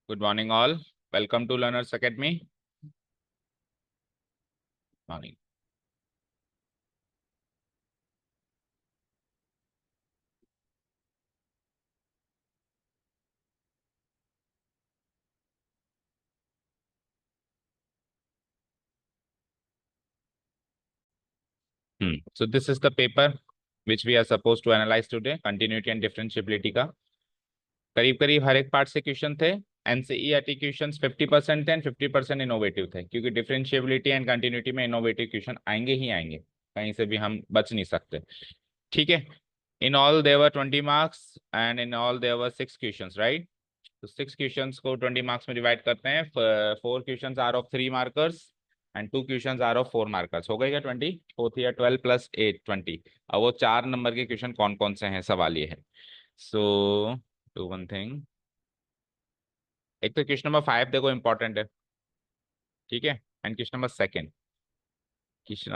Good morning, all. Welcome to Learners Academy. Morning. So this is the paper which we are supposed to analyze today. Continuity and differentiability का करीब करीब हर एक part से question थे. NCERT question 50% थे and 50% innovative थे, क्योंकि differentiability and continuity में इनोवेटिव क्वेश्चन आएंगे ही आएंगे, कहीं से भी हम बच नहीं सकते. ठीक है. In all there were 20 marks and in all there were 6 questions, right. तो 6 क्वेश्चंस को 20 मार्क्स में डिवाइड करते हैं. 4 questions are of 3 markers and 2 questions are of 4 markers. हो गए क्या 20? 4 या 12 प्लस 8 20. अब वो 4 नंबर के क्वेश्चन कौन कौन से हैं, सवाल ये है. So do one thing. एक तो क्वेश्चन नंबर 5 देखो इंपॉर्टेंट है, ठीक है. And question number second and question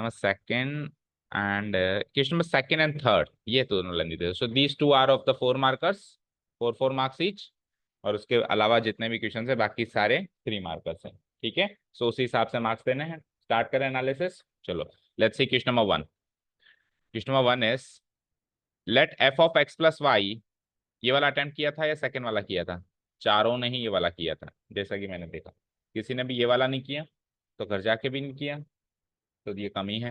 number second and third, ये दोनों लेंदी थे. So these two are of the 4 markers, 4 marks each. और उसके अलावा जितने भी क्वेश्चन है बाकी सारे 3 मार्कर्स हैं, ठीक है. सो उसी हिसाब से मार्क्स देने हैं. स्टार्ट करें एनालिसिस. चलो let's see question number 1. Question number 1 is let f of x plus y. ये वाला अटेम्प्ट किया था या सेकंड वाला किया था? चारों ने ही ये वाला किया था, जैसा कि मैंने देखा. किसी ने भी ये वाला नहीं किया तो घर जाके भी नहीं किया, तो ये कमी है.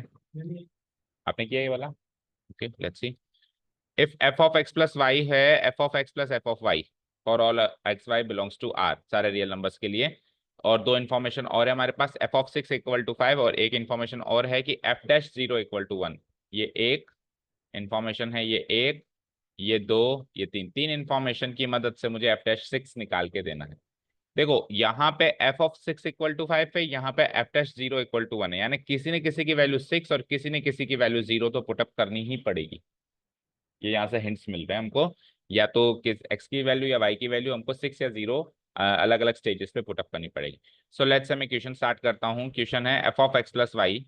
आपने किया ये वाला. Okay let's see. If f of x plus y है, f of x plus f of y for all x y belongs to R, सारे रियल नंबर्स के लिए. और दो इन्फॉर्मेशन और है हमारे पास, एफ ऑफ 6 इक्वल टू 5 और एक इन्फॉर्मेशन और है कि एफ डैश 0 इक्वल टू 1. ये एक इन्फॉर्मेशन है, ये एक, ये दो, ये तीन. तीन इन्फॉर्मेशन की मदद से मुझे एफ डैश 6 निकाल के देना है. देखो यहाँ पे एफ ऑफ 6 इक्वल टू 5 है, यहाँ पे एफ डैश 0 इक्वल टू 1 है, यानी किसी ने किसी की वैल्यू 6 और किसी ने किसी की वैल्यू 0 तो पुटअप करनी ही पड़ेगी. ये यहाँ से हिंट्स मिल रहे हैं हमको, या तो किस एक्स की वैल्यू या वाई की वैल्यू हमको 6 या 0 अलग अलग स्टेजेस पे पुटअप करनी पड़ेगी. सो लेट्स से मैं क्वेश्चन स्टार्ट करता हूँ. क्वेश्चन है f of x plus y,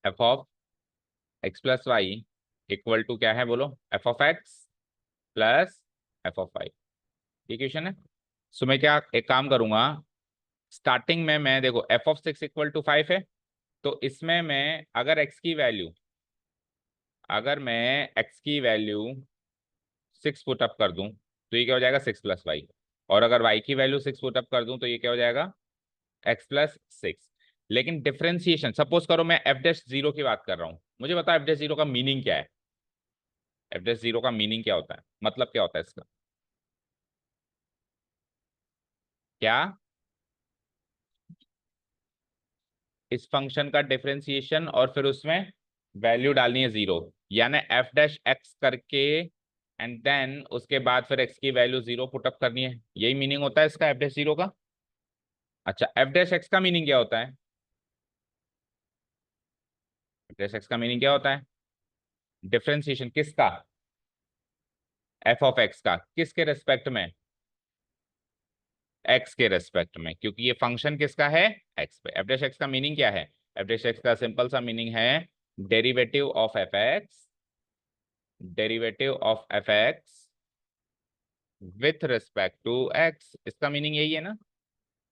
f of x plus y equal to क्या है बोलो? F of x plus f of y. ये क्वेश्चन है. सो मैं क्या एक काम करूंगा, स्टार्टिंग में मैं देखो एफ ऑफ 6 इक्वल टू 5 है, तो इसमें मैं अगर एक्स की वैल्यू 6 पुटअप कर दूं तो ये क्या हो जाएगा? 6 प्लस वाई. और अगर वाई की वैल्यू 6 पुटअप कर दूं तो ये क्या हो जाएगा? X plus 6. लेकिन डिफरेंशिएशन, सपोज करो मैं एफ डैश 0 की बात कर रहा हूं, मुझे बताओ एफ डैश 0 का मीनिंग क्या है? एफ डैश 0 का मीनिंग क्या होता है, मतलब क्या होता है इसका? क्या? इस फंक्शन का डिफरेंशिएशन और फिर उसमें वैल्यू डालनी है 0, यानी एफ डैश एक्स करके एंड देन उसके बाद फिर एक्स की वैल्यू 0 पुटअप करनी है. यही मीनिंग होता है इसका एफ डैश 0 का. अच्छा, एफ डैश एक्स का मीनिंग क्या होता है? एफ डैश एक्स का मीनिंग क्या होता है? डिफरेंशिएशन किसका? एफ ऑफ एक्स का. किसके रेस्पेक्ट में? एक्स के रेस्पेक्ट में, क्योंकि ये फंक्शन किसका है? एक्स पे. एफ डैश एक्स का मीनिंग क्या है? एफ डैश एक्स का सिंपल सा मीनिंग है derivative of f x, derivative of f x with respect to x. इसका मीनिंग यही है ना?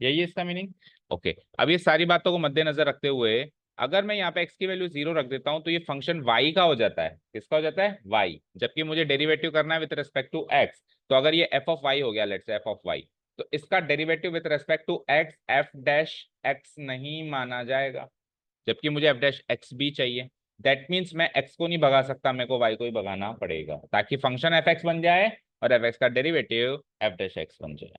यही है इसका मीनिंग. ओके. अब ये सारी बातों को मद्देनजर रखते हुए अगर मैं यहाँ पे x की वैल्यू 0 रख देता हूं तो ये फंक्शन y का हो जाता है. किसका हो जाता है? y. जबकि मुझे डेरिवेटिव करना है विद रिस्पेक्ट टू x, तो अगर ये f ऑफ y हो गया, let's say f of y, तो इसका derivative with respect to x f dash x नहीं माना जाएगा, जबकि मुझे f डैश x भी चाहिए. दैट मीन्स मैं x को नहीं भगा सकता, मेरे को y को ही भगाना पड़ेगा ताकि फंक्शन f बन जाए और f का डेरिवेटिव f डैश x बन जाए.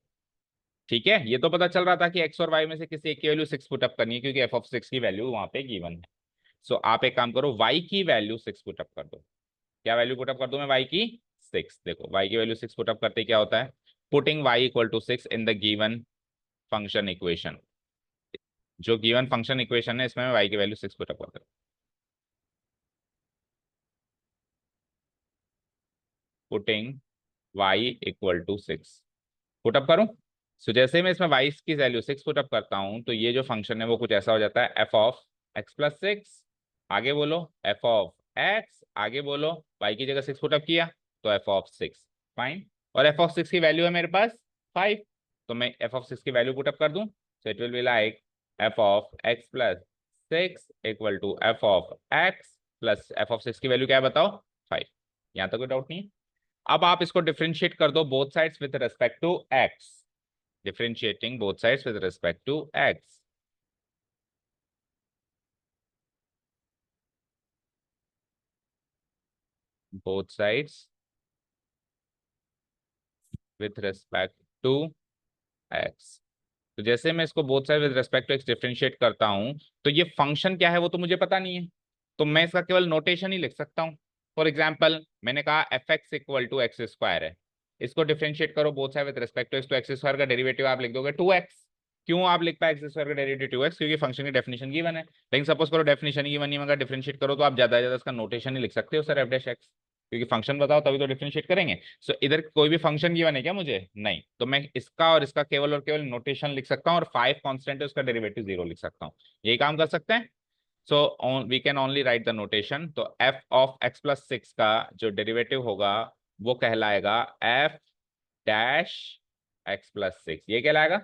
ठीक है. ये तो पता चल रहा था कि एक्स और वाई में से किसी एक की वैल्यू 6 पुटअप करनी है, क्योंकि एफ ऑफ 6 की वैल्यू वहां पे गिवन है. सो आप एक काम करो, वाई की वैल्यू 6 पुटअप कर दो. क्या वैल्यू पुटअप कर दो मैं? वाई की 6. देखो वाई की वैल्यू 6 पुटअप करते क्या होता है? Putting y equal to 6 in the given function equation. जो गिवन फंक्शन इक्वेशन है इसमें मैं वाई की वैल्यू 6 पुटअप करता हूँ. Putting y equal to 6 put up करूं. सो जैसे मैं इसमें वाई की वैल्यू 6 पुटअप करता हूं तो ये जो फंक्शन है वो कुछ ऐसा हो जाता है, एफ ऑफ एक्स प्लस 6, आगे बोलो एफ ऑफ एक्स, आगे बोलो वाई की जगह 6 पुटअप किया तो एफ ऑफ 6. फाइन. और एफ ऑफ सिक्स की वैल्यू है मेरे पास 5, तो मैं एफ ऑफ सिक्स की वैल्यू पुटअप कर दूं, so it will be like f of x plus 6 equal to f of x plus f of six की वैल्यू क्या है बताओ 5। यहाँ तक कोई डाउट नहीं है। अब आप इसको डिफरेंशिएट कर दो both sides with respect to x, differentiating both sides with respect to x. both sides with respect to x। तो जैसे मैं इसको both side with respect to x differentiate करता हूं, तो ये फंक्शन क्या है वो तो मुझे पता नहीं है, तो मैं इसका केवल नोटेशन ही लिख सकता हूं। फॉर एग्जाम्पल मैंने कहा f x equal to x square है, इसको डिफरेंशिएट करो both side with respect to x, तो एक्स स्क्वायर का डेरिवेटिव आप लिख दोगे 2x। क्यों आप लिख पाए एक्स स्क्वायर का डेरिवेटिव 2x? क्योंकि फंक्शन की डेफिनेशन गिवन है। लेकिन सपोज करो डेफिनेशन गिवन नहीं, मगर डिफरेंशिएट करो तो आप ज्यादा से ज्यादा इसका नोटेशन ही लिख सकते हो सर एफ डैश एक्स, क्योंकि फंक्शन बताओ तभी तो डिफरेंशिएट करेंगे। सो इधर कोई भी फंक्शन गिवन है क्या मुझे? नहीं, तो मैं इसका और इसका केवल और केवल नोटेशन लिख सकता हूँ, और 5 कांस्टेंट है उसका डेरिवेटिव 0 लिख सकता हूँ। यही काम कर सकते हैं। So we can only write the notation. तो एफ ऑफ एक्स प्लस 6 का जो डेरिवेटिव होगा वो कहलाएगा एफ डैश एक्स प्लस 6, ये कहलाएगा।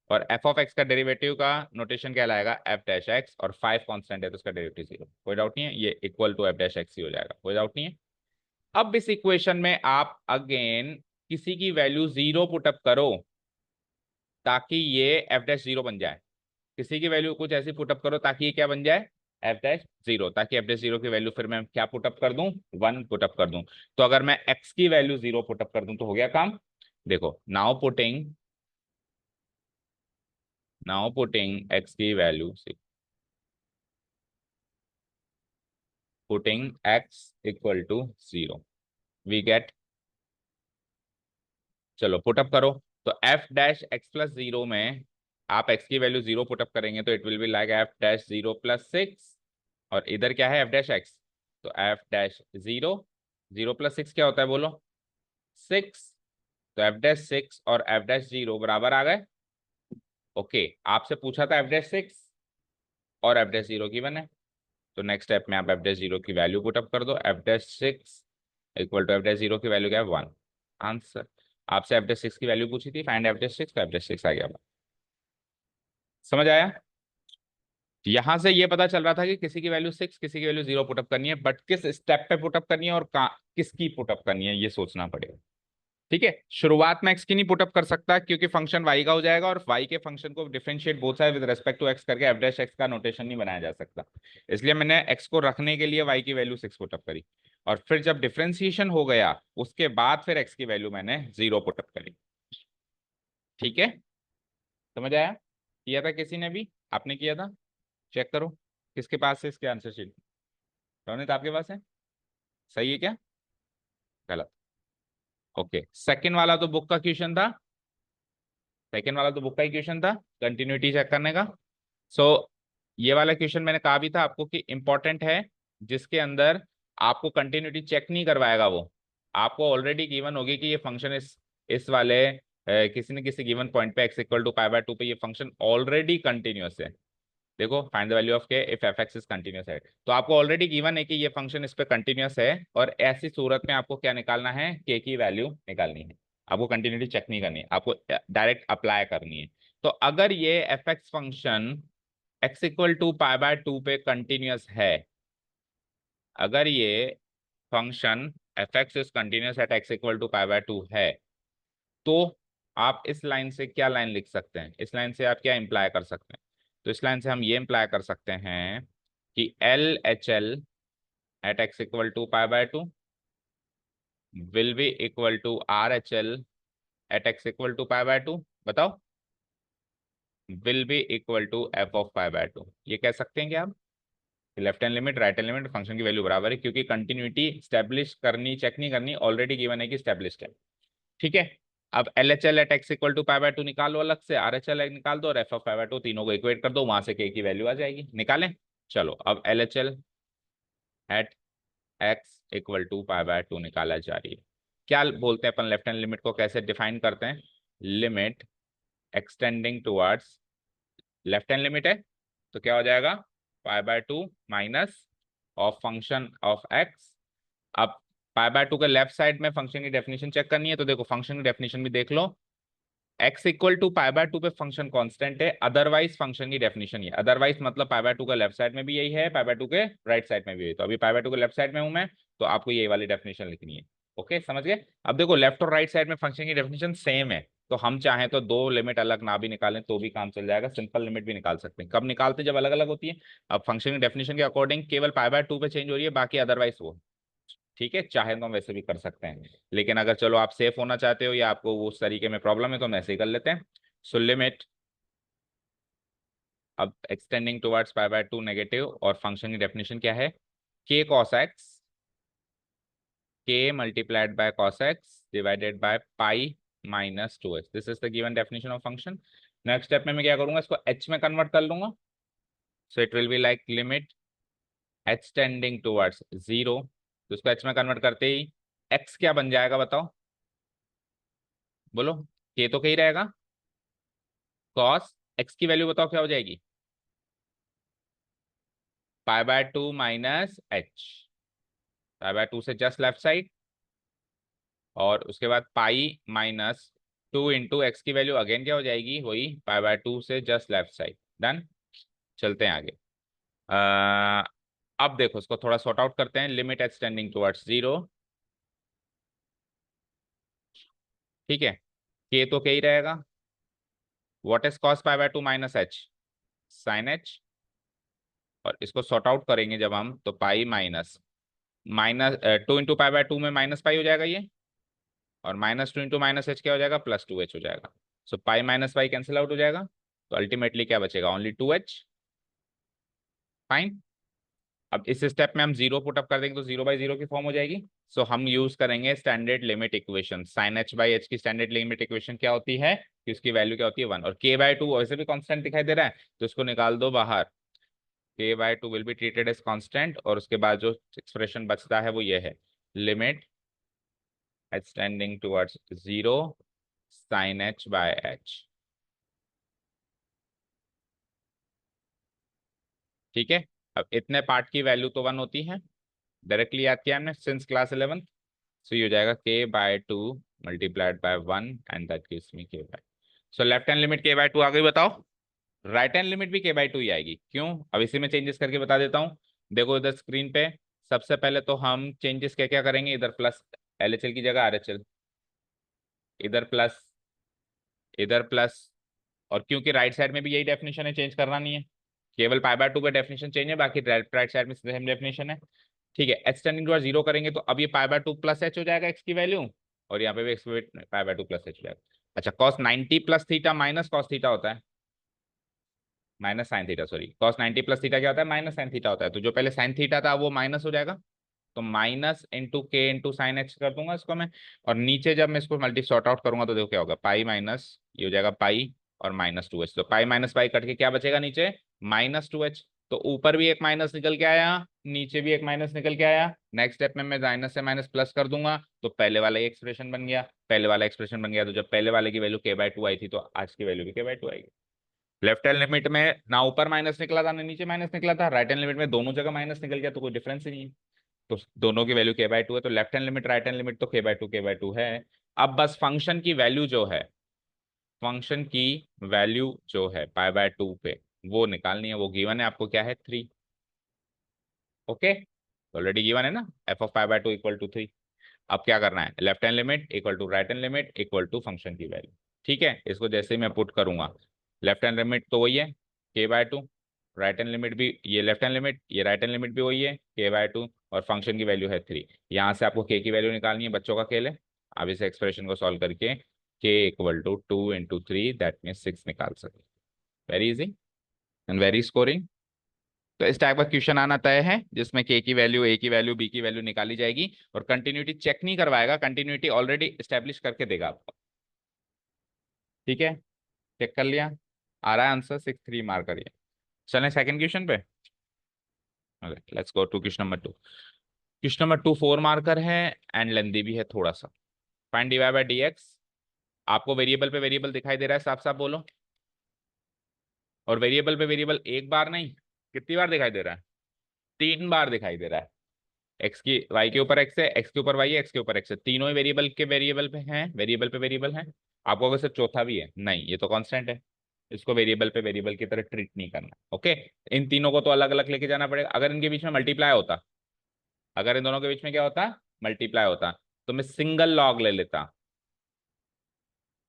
और एफ ऑफ एक्स का डेरिवेटिव का नोटेशन कहलाएगा एफ डैश एक्स, और 5 कांस्टेंट है तो उसका डेरिवेटिव 0। कोई डाउट नहीं है, ये equal to f dash x ही हो जाएगा, कोई डाउट नहीं है। अब इस इक्वेशन में आप अगेन किसी की वैल्यू 0 पुटअप करो ताकि ये एफ डैश 0 बन जाए। किसी की वैल्यू कुछ ऐसी पुटअप करो ताकि ये क्या बन जाए एफ डैश 0, ताकि एफ डैश 0 की वैल्यू फिर मैं क्या पुटअप कर दूं 1 पुटअप कर दूं। तो अगर मैं एक्स की वैल्यू 0 पुटअप कर दूं तो हो गया काम। देखो नाउ पुटिंग एक्स की value, putting x equal to 0 we get, चलो पुटअप करो। तो एफ डैश एक्स प्लस 0 में आप एक्स की वैल्यू 0 पुटअप करेंगे तो it will be like F dash 0 plus 6, और इधर क्या है एफ डैश एक्स, तो एफ डैश 0, 0 प्लस 6 क्या होता है बोलो 6, तो एफ डैश 6 और एफ डैश 0 बराबर आ गए। ओके, आपसे पूछा था एफ डैश 6 और एफ डैश 0 की बने, तो नेक्स्ट स्टेप में आप एफ डैश 0 की वैल्यू पुटअप कर दो, f dash 6 equal to f dash 0 की वैल्यू क्या है 1। आंसर। आपसे एफ डैश 6 की वैल्यू पूछी थी, फाइंड एफ डैश 6, तो एफ डैश 6 आ गया। समझ आया? यहां से ये पता चल रहा था कि किसी की वैल्यू 6 किसी की वैल्यू 0 पुटअप करनी है, बट किस स्टेप पे पुटअप करनी है और किसकी पुटअप करनी है ये सोचना पड़ेगा। ठीक है, शुरुआत में एक्स की नहीं पुटअप कर सकता क्योंकि फंक्शन वाई का हो जाएगा, और वाई के फंक्शन को differentiate both side with respect to x करके एफ डैश एक्स का नोटेशन नहीं बनाया जा सकता। इसलिए मैंने एक्स को रखने के लिए वाई की वैल्यू 6 पुटअप करी, और फिर जब डिफरेंशिएशन हो गया उसके बाद फिर एक्स की वैल्यू मैंने 0 पुटअप करी। ठीक है, समझ आया? किया था किसी ने भी? आपने किया था? चेक करो किसके पास है इसके आंसर शीट। रोनित आपके पास है? सही है क्या? गलत। ओके, सेकंड वाला तो बुक का क्वेश्चन था, सेकंड वाला तो बुक का ही क्वेश्चन था कंटिन्यूटी चेक करने का। सो ये वाला क्वेश्चन मैंने कहा भी था आपको कि इंपॉर्टेंट है, जिसके अंदर आपको कंटिन्यूटी चेक नहीं करवाएगा वो, आपको ऑलरेडी गिवन होगी कि ये फंक्शन इस वाले किसी न किसी गिवन पॉइंट पे x equal to pi by 2 पे ये फंक्शन ऑलरेडी कंटिन्यूअस है। देखो find the value of k if f x is continuous है, तो आपको ऑलरेडी गिवन है कि ये फंक्शन इस पे कंटिन्यूअस है, और ऐसी सूरत में आपको क्या निकालना है के की वैल्यू निकालनी है। आपको कंटिन्यूटी चेक नहीं करनी है, आपको डायरेक्ट अप्लाई करनी है। तो अगर ये f x function x equal to pi by 2 पे कंटिन्यूअस है, अगर ये function f x is continuous at x equal to pi by 2 है, तो आप इस लाइन से क्या लाइन लिख सकते हैं, इस लाइन से आप क्या इंप्लाई कर सकते हैं? तो इस लाइन से हम ये इंप्लाई कर सकते हैं कि L H L at x equal to pi by 2 will be equal to R H L at x equal to pi by 2। बताओ, will be equal to f of pi by 2, ये कह सकते हैं क्या आप? Left hand limit right hand limit function की value बराबर है, क्योंकि कंटिन्यूटी स्टैब्लिश करनी चेक नहीं करनी, ऑलरेडी गिवन है कि स्टैब्लिश्ड है। ठीक है, अब L H L at x equal to pi by 2 निकालो अलग से, आर एच एल निकाल दो, और एफ ऑफ पाई बाय 2, तीनों को इक्वेट कर दो, वहां से के की वैल्यू आ जाएगी। निकालें? चलो अब L H L at x equal to pi by 2 निकाला जा रही है। क्या बोलते हैं अपन लेफ्ट हैंड लिमिट को कैसे डिफाइन करते हैं? Limit extending towards, left hand limit है तो क्या हो जाएगा pi by 2 minus of function of x. अब पाई बाय टू के लेफ्ट साइड में फंक्शन की डेफिनेशन चेक करनी है, तो देखो फंक्शन की डेफिनेशन भी देख लो। x equal to pi by two पे फंक्शन कांस्टेंट है, अदरवाइज फंक्शन की डेफिनेशन ये, अदरवाइज मतलब पाई बाय टू का लेफ्ट साइड में भी यही है, पाई बाय टू के राइट साइड में भी यही। तो अभी पाई बाय टू के लेफ्ट साइड में हूं मैं, तो आपको यही वाली डेफिनेशन लिखनी है। ओके, समझ गए। अब देखो लेफ्ट और राइट साइड में फंक्शन की डेफिनेशन सेम है, तो हम चाहें तो दो लिमिट अलग ना भी निकालें तो भी काम चल जाएगा, सिंपल लिमिट भी निकाल सकते हैं। कब निकालते हैं? जब अलग अलग होती है। अब फंक्शन की डेफिनेशन के अकॉर्डिंग केवल पाई बाय टू पे चेंज हो रही है, बाकी अदरवाइज वो। ठीक है, चाहे तो हम वैसे भी कर सकते हैं, लेकिन अगर चलो आप सेफ होना चाहते हो या आपको उस तरीके में प्रॉब्लम है तो हम ऐसे ही कर लेते हैं। सो लिमिट, अब extending towards pi by two negative, और फंक्शन की डेफिनेशन क्या है? K cos x, k multiplied by cos x divided by pi minus two x, this is the given definition of function. Next step में मैं क्या करूंगा, इसको H में कन्वर्ट कर लूंगा। सो it will be like limit H tending towards zero, तो इसको एच में कन्वर्ट करते ही एक्स क्या बन जाएगा बताओ, बोलो। के तो कही रहेगा, कॉस एक्स की वैल्यू बताओ क्या हो जाएगी? पाई by two minus H, pi by to से जस्ट लेफ्ट साइड, और उसके बाद पाई माइनस टू इंटू एक्स की वैल्यू अगेन क्या हो जाएगी, वही पाई बाय टू से जस्ट लेफ्ट साइड। डन, चलते हैं आगे। अब देखो इसको थोड़ा सॉर्ट आउट करते हैं, लिमिट एक्सटेंडिंग टुवर्ड्स जीरो, ठीक है। के तो के ही रहेगा, what is cos pi by two minus h, sine h, और इसको सॉर्ट आउट करेंगे जब हम, तो pi minus minus two into pi by two में माइनस पाई हो जाएगा ये, और minus two into minus h क्या हो जाएगा, प्लस टू एच हो जाएगा। So pi minus pi cancel out हो जाएगा, तो अल्टीमेटली क्या बचेगा, ओनली टू एच। फाइन। अब इस स्टेप में हम जीरो पुट अप कर देंगे तो जीरो बाई जीरो की फॉर्म हो जाएगी। सो हम यूज करेंगे standard limit equation, sine h by h की स्टैंडर्ड लिमिट इक्वेशन क्या होती है कि उसकी वैल्यू क्या होती है, वन, और के बाय टू वैसे भी कांस्टेंट दिखाई दे रहा है तो इसको निकाल दो बाहर, k by two will be treated as constant, और उसके बाद जो एक्सप्रेशन बचता है वो ये है, limit extending towards zero sine h by h. ठीक है, अब इतने पार्ट की वैल्यू तो वन होती है, डायरेक्टली याद किया हमने सिंस क्लास 11। सो ये हो जाएगा k by two multiplied by one, and that gives me k by. So left hand limit k by two आ गई, बताओ। राइट हैंड लिमिट भी के बाय टू ही आएगी, क्यों? अब इसी में चेंजेस करके बता देता हूँ। देखो इधर स्क्रीन पे सबसे पहले तो हम चेंजेस क्या क्या करेंगे, इधर प्लस एल एच एल की जगह आर एच एल, इधर प्लस, इधर प्लस, और क्योंकि राइट साइड में भी यही डेफिनेशन है, चेंज करना नहीं है, केवल पाई बाय टू पे डेफिनेशन चेंज है, बाकी राइट साइड में सेम डेफिनेशन है। ठीक है, एच टेंडिंग टू जीरो करेंगे तो अब ये पाई बाय टू प्लस एच हो जाएगा एक्स की वैल्यू, और यहाँ पे भी x pi by two plus H हो जाएगा। अच्छा, cos 90 plus theta minus cos theta होता है, minus sine theta, sorry, cos 90 plus theta क्या होता है, माइनस साइन थीटा होता है, तो जो पहले साइन थीटा था वो माइनस हो जाएगा, तो माइनस इंटू के इंटू साइन एक्स कर दूंगा इसको मैं, और नीचे जब मैं इसको मल्टी सॉर्ट आउट करूंगा तो देखो क्या होगा, पाई माइनस ये हो जाएगा पाई और माइनस टू एच, तो पाई माइनस पाई कट के क्या बचेगा नीचे, माइनस टू एच। तो ऊपर भी एक माइनस निकल के आया, नीचे भी एक माइनस निकल के आया, नेक्स्ट स्टेप में मैं माइनस से माइनस प्लस कर दूंगा, तो पहले वाला ही एक्सप्रेशन बन गया, पहले वाला एक्सप्रेशन बन गया, तो जब पहले वाले की वैल्यू के बाय टू आई थी तो आज की वैल्यू भी के बाय टू आएगी। लेफ्ट हैंड लिमिट में ना ऊपर माइनस निकला था ना नीचे माइनस निकला था, राइट हैंड लिमिट में दोनों जगह माइनस निकल गया, तो कोई डिफरेंस ही नहीं है, तो दोनों की वैल्यू के बाय टू है, तो left hand limit right hand limit तो के बाय टू है। अब बस फंक्शन की वैल्यू जो है, फंक्शन की वैल्यू जो है पाई बाय टू पे वो निकालनी है, वो गिवन है आपको, क्या है, थ्री। ओके, ऑलरेडी गिवन है ना, f of pi by two equal to three. अब क्या करना है, left hand limit equal to right hand limit equal to function की वैल्यू। ठीक है, इसको जैसे ही मैं पुट करूंगा, लेफ्ट हैंड लिमिट तो वही है के by to, right hand limit भी ये लेफ्ट हैंड लिमिट, ये राइट हैंड लिमिट भी वही है के बाय टू, और फंक्शन की वैल्यू है थ्री। यहाँ से आपको के की वैल्यू निकालनी है, बच्चों का खेल है। अब इस एक्सप्रेशन को सॉल्व करके k equal to two into three that mean six निकाल सकते, very easy and very scoring. तो इस टाइप का क्वेश्चन आना तय है, जिसमें के की वैल्यू, ए की वैल्यू, बी की वैल्यू निकाली जाएगी, और कंटिन्यूटी चेक नहीं करवाएगा, कंटिन्यूटी ऑलरेडी स्टैब्लिश करके देगा आपको। ठीक है, चेक कर लिया, आ रहा है आंसर, 6 3 मार्क करिए। चलें सेकंड क्वेश्चन पे, let's go to question number two. Question number two 4 marker है एंड लेंदी भी है थोड़ा सा। फाइंड dy बाय dx, आपको वेरिएबल पे वेरिएबल दिखाई दे रहा है, साफ साफ बोलो, और वेरिएबल पे वेरिएबल एक बार नहीं, कितनी बार दिखाई दे रहा है, 3 बार दिखाई दे रहा है। एक्स की वाई के ऊपर एक्स है, एक्स के ऊपर वाई है, एक्स के ऊपर एक्स है, तीनों ही वेरिएबल के वेरिएबल पे हैं, वेरिएबल पे वेरिएबल हैं। आपको अगर सिर्फ चौथा भी है, नहीं ये तो कांस्टेंट है, इसको वेरिएबल पे वेरिएबल की तरह ट्रीट नहीं करना। ओके, इन तीनों को तो अलग अलग लेके जाना पड़ेगा। अगर इनके बीच में मल्टीप्लाई होता, अगर इन दोनों के बीच में क्या होता, मल्टीप्लाई होता, तो मैं सिंगल लॉग ले लेता,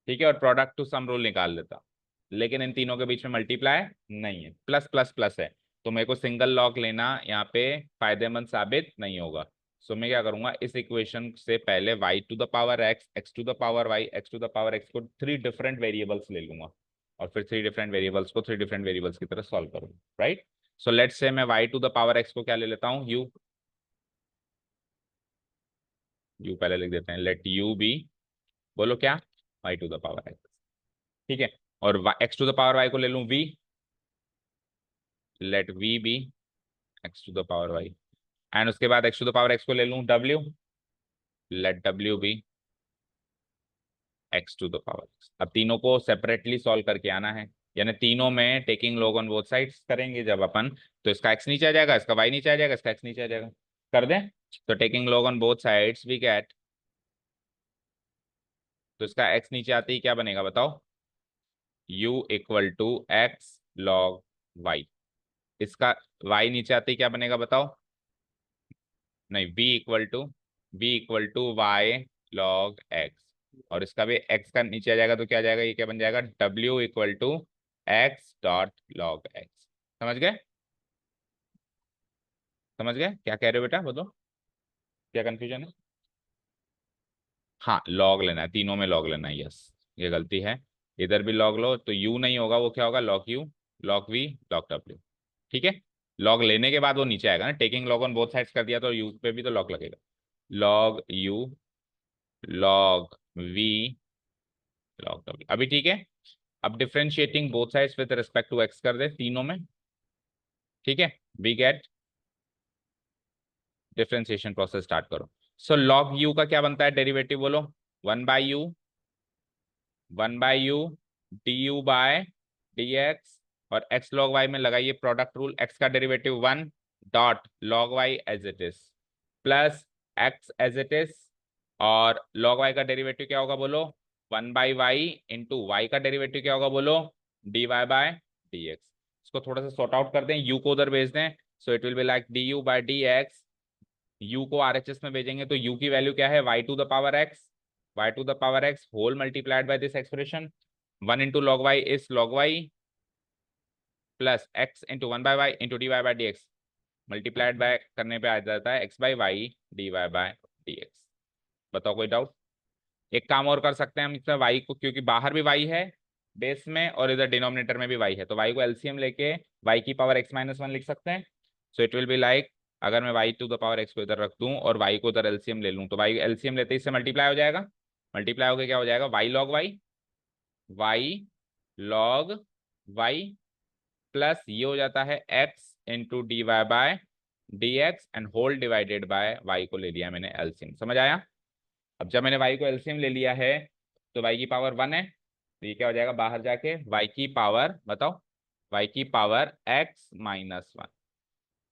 ठीक है, और प्रोडक्ट टू सम रूल निकाल लेता। लेकिन इन तीनों के बीच में मल्टीप्लाई नहीं है, प्लस प्लस प्लस है, तो मेरे को सिंगल लॉग लेना यहाँ पे फायदेमंद साबित नहीं होगा। सो मैं क्या करूंगा, इस इक्वेशन से पहले y to the power x, x to the power y, x to the power x को थ्री डिफरेंट वेरिएबल्स ले लूंगा, और फिर थ्री डिफरेंट वेरिएबल्स को थ्री डिफरेंट वेरिएबल्स की तरह सॉल्व करूंगा, राइट। सो लेट्स से मैं y to the power x को क्या ले लेता हूँ, u पहले लिख देते हैं, लेट u बी, बोलो क्या, y to the power x, ठीक है। और x to the power y को ले लूं v, let v be x to the power y, and उसके बाद x to the power x को ले लूं w, let w be x to the power x। अब तीनों को सेपरेटली सॉल्व करके आना है, यानी तीनों में taking log on both sides करेंगे जब अपन, तो इसका x नीचे आ जाएगा, इसका y नीचे आ जाएगा, इसका x नीचे आ जाएगा, कर दें। तो taking log on both sides we get, तो इसका x नीचे आते ही क्या बनेगा बताओ, u equal to x log y, इसका y नीचे आते ही क्या बनेगा बताओ, नहीं v equal to y log x, और इसका भी x का नीचे आ जाएगा तो क्या आ जाएगा, ये क्या बन जाएगा, w equal to x dot log x। समझ गए, समझ गए क्या कह रहे हो बेटा, बोलो क्या कंफ्यूजन है। हाँ लॉग लेना है, तीनों में लॉग लेना है, यस ये गलती है, इधर भी लॉग लो तो u नहीं होगा, वो क्या होगा, log u, log v, log w, ठीक है। लॉग लेने के बाद वो नीचे आएगा ना, taking log on both sides कर दिया तो u पे भी तो लॉग लगेगा, log u log v log w, अभी ठीक है। अब differentiating both sides with respect to x कर दे तीनों में, ठीक है, we get, differentiation process start करो। सो लॉग u का क्या बनता है डेरिवेटिव, बोलो, one by u, one by u d u by d x, और x log y में लगाइए प्रोडक्ट रूल, x का derivative one dot log y as it is, plus x as it is, और log y का derivative क्या होगा बोलो, one by y into y का डेरिवेटिव क्या होगा बोलो, d y by d x. इसको थोड़ा सा सॉर्ट आउट कर दें, u को उधर भेज दें, सो it will be like D u by d x, u को RHS में भेजेंगे तो u की वैल्यू क्या है, y to the power x, y to the power x whole multiplied by this expression, one into log y is log y, plus x into one by y into d y by d x, multiplied by करने पे आ जाता है x by y d y by d x. बताओ कोई doubt. एक काम और कर सकते हैं हम इसमें, y को, क्योंकि बाहर भी y है बेस में और इधर डिनोमिनेटर में भी y है, तो y को एलसीएम लेके y की पावर x माइनस वन लिख सकते हैं। So it will be like, अगर मैं y to the power x को इधर रख दूं और y को इधर एलसीएम ले लूं, तो y एलसीएम लेते ही इससे मल्टीप्लाई हो जाएगा, मल्टीप्लाई होकर क्या हो जाएगा, y log y log y, plus ये हो जाता है x into d y by d x and whole divided by y को ले लिया मैंने एलसीएम, समझ आया। अब जब मैंने y को एलसीएम ले लिया है तो y की पावर वन है, तो ये क्या हो जाएगा, बाहर जाके y की पावर बताओ, y की पावर x माइनस वन,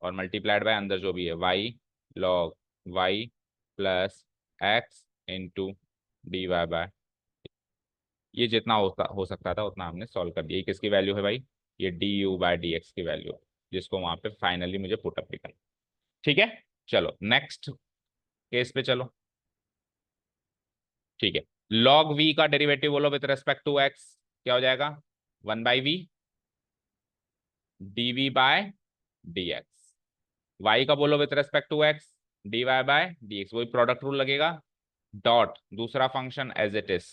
और मल्टीप्लाइड बाय अंदर जो भी है y log y plus x into d y by, ये जितना हो सकता था उतना हमने सॉल्व कर दिया। ये किसकी वैल्यू है भाई, ये d u by d x की वैल्यू है, जिसको वहां पे फाइनली मुझे पुट अप करना, ठीक है। चलो नेक्स्ट केस पे चलो, ठीक है। log v का डेरिवेटिव बोलो विद रेस्पेक्ट टू x, क्या हो जाएगा, one by v d v by d x, y का बोलो with respect to x, d y by d x, वही प्रोडक्ट रूल लगेगा, डॉट दूसरा function as it is,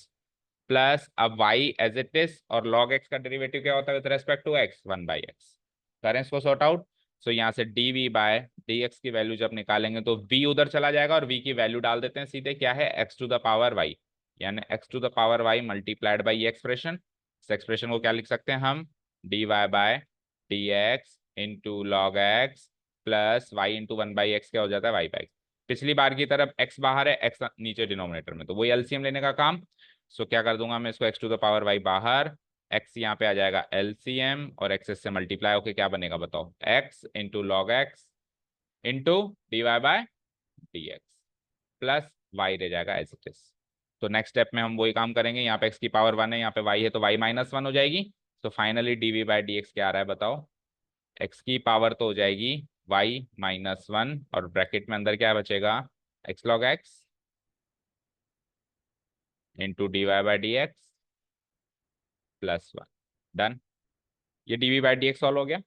plus अब y एज इट इज, और log x का derivative क्या होता है with respect to x, one by x, करें इसको सॉर्ट आउट। सो यहाँ से d v by d x की वैल्यू जब निकालेंगे तो v उधर चला जाएगा और v की वैल्यू डाल देते हैं सीधे, क्या है, x to the power y, यानी x to the power y multiplied by ये एक्सप्रेशन, इस एक्सप्रेशन को क्या लिख सकते हैं हम, d y by d x into log x plus y into one by x, क्या हो जाता है, वाई बाई, पिछली बार की तरफ x बाहर है, x नीचे डिनोमिनेटर में, तो वही एलसीएम लेने का काम। सो क्या कर दूंगा मैं इसको, x to the power y बाहर, x यहाँ पे आ जाएगा एलसीएम, और x से मल्टीप्लाई होके क्या बनेगा बताओ, x into log x into d y by d x plus y रह जाएगा एज इट इज। तो नेक्स्ट स्टेप में हम वही काम करेंगे, यहाँ पे एक्स की पावर 1 है, यहाँ पे वाई है, तो वाई माइनस 1 हो जाएगी। तो finally d v by d x क्या आ रहा है बताओ, एक्स की पावर तो हो जाएगी वाई माइनस 1 और ब्रैकेट में अंदर क्या बचेगा, x log x into d y by d x plus 1। Done. ये d v by d x solve हो गया,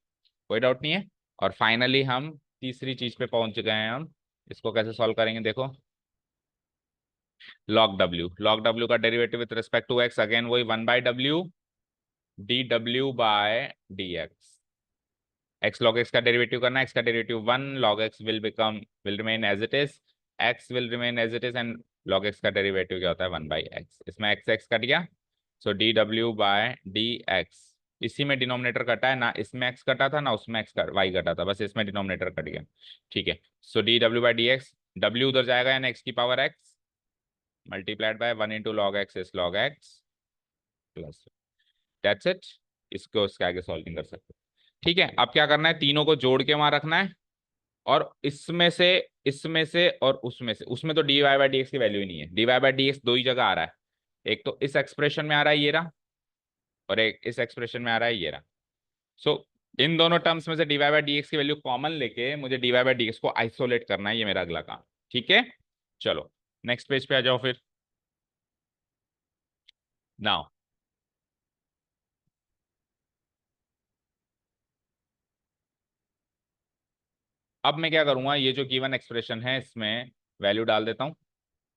कोई डाउट नहीं है। और फाइनली हम तीसरी चीज पे पहुंच गए हैं, हम इसको कैसे सॉल्व करेंगे देखो, लॉग डब्ल्यू का derivative with respect to x, again वही 1/w डी डब्ल्यू by d x log x का डेरिवेटिव करना है, एक्स का derivative 1, log x will remain as it is, x will remain as it is, and log x का derivative क्या होता है 1/x, इसमें एक्स एक्स कट गया, सो डी डब्ल्यू बाय डी एक्स, इसी में डिनोमिनेटर कटा है ना, इसमें एक्स कटा था ना उसमें एक्स वाई कटा था, बस इसमें डिनोमिनेटर कट गया। ठीक है, सो डी डब्ल्यू बाई डी एक्स, डब्ल्यू उधर जाएगा यानी एक्स की power x multiplied bye 1 into log x is log x plus, that's it. इसको उसके आगे सॉल्विंग कर सकते हो। ठीक है, अब क्या करना है, तीनों को जोड़ के वहां रखना है, और इसमें से और उसमें से, उसमें तो d y by d x की वैल्यू ही नहीं है, d y by d x दो ही जगह आ रहा है, एक तो इस एक्सप्रेशन में आ रहा है ये रहा, और एक इस एक्सप्रेशन में आ रहा है ये रहा। सो इन दोनों टर्म्स में से d y by d x की वैल्यू कॉमन लेके मुझे d y by d x को आइसोलेट करना है, ये मेरा अगला काम। ठीक है, चलो नेक्स्ट पेज पे आ जाओ फिर। नाउ अब मैं क्या करूंगा, ये जो गिवन एक्सप्रेशन है इसमें वैल्यू डाल देता हूं।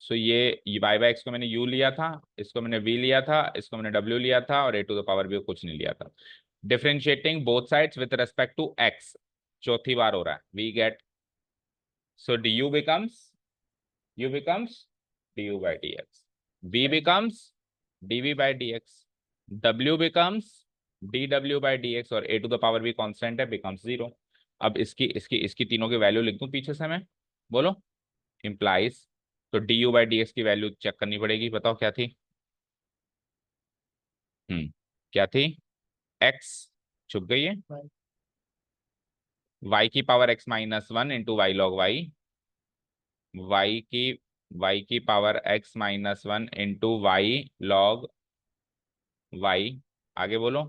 सो ये वाई बाई एक्स को मैंने यू लिया था, इसको मैंने वी लिया था, इसको मैंने डब्ल्यू लिया था, और ए टू द पावर बी कुछ नहीं लिया था। Differentiating both sides with respect to x, चौथी बार हो रहा है, we get, so D U becomes D u by d x, we becomes D v by d x, W becomes D डब्ल्यू by d x, और ए to the power B constant है, becomes 0। अब इसकी तीनों की वैल्यू लिख दूं पीछे से मैं, बोलो, इम्प्लाइज, तो D u by d x की वैल्यू चेक करनी पड़ेगी, बताओ क्या थी, क्या थी, एक्स छुप गई है, वाई की power x minus 1 into y log y, y की वाई की power x minus 1 into y log y, आगे बोलो,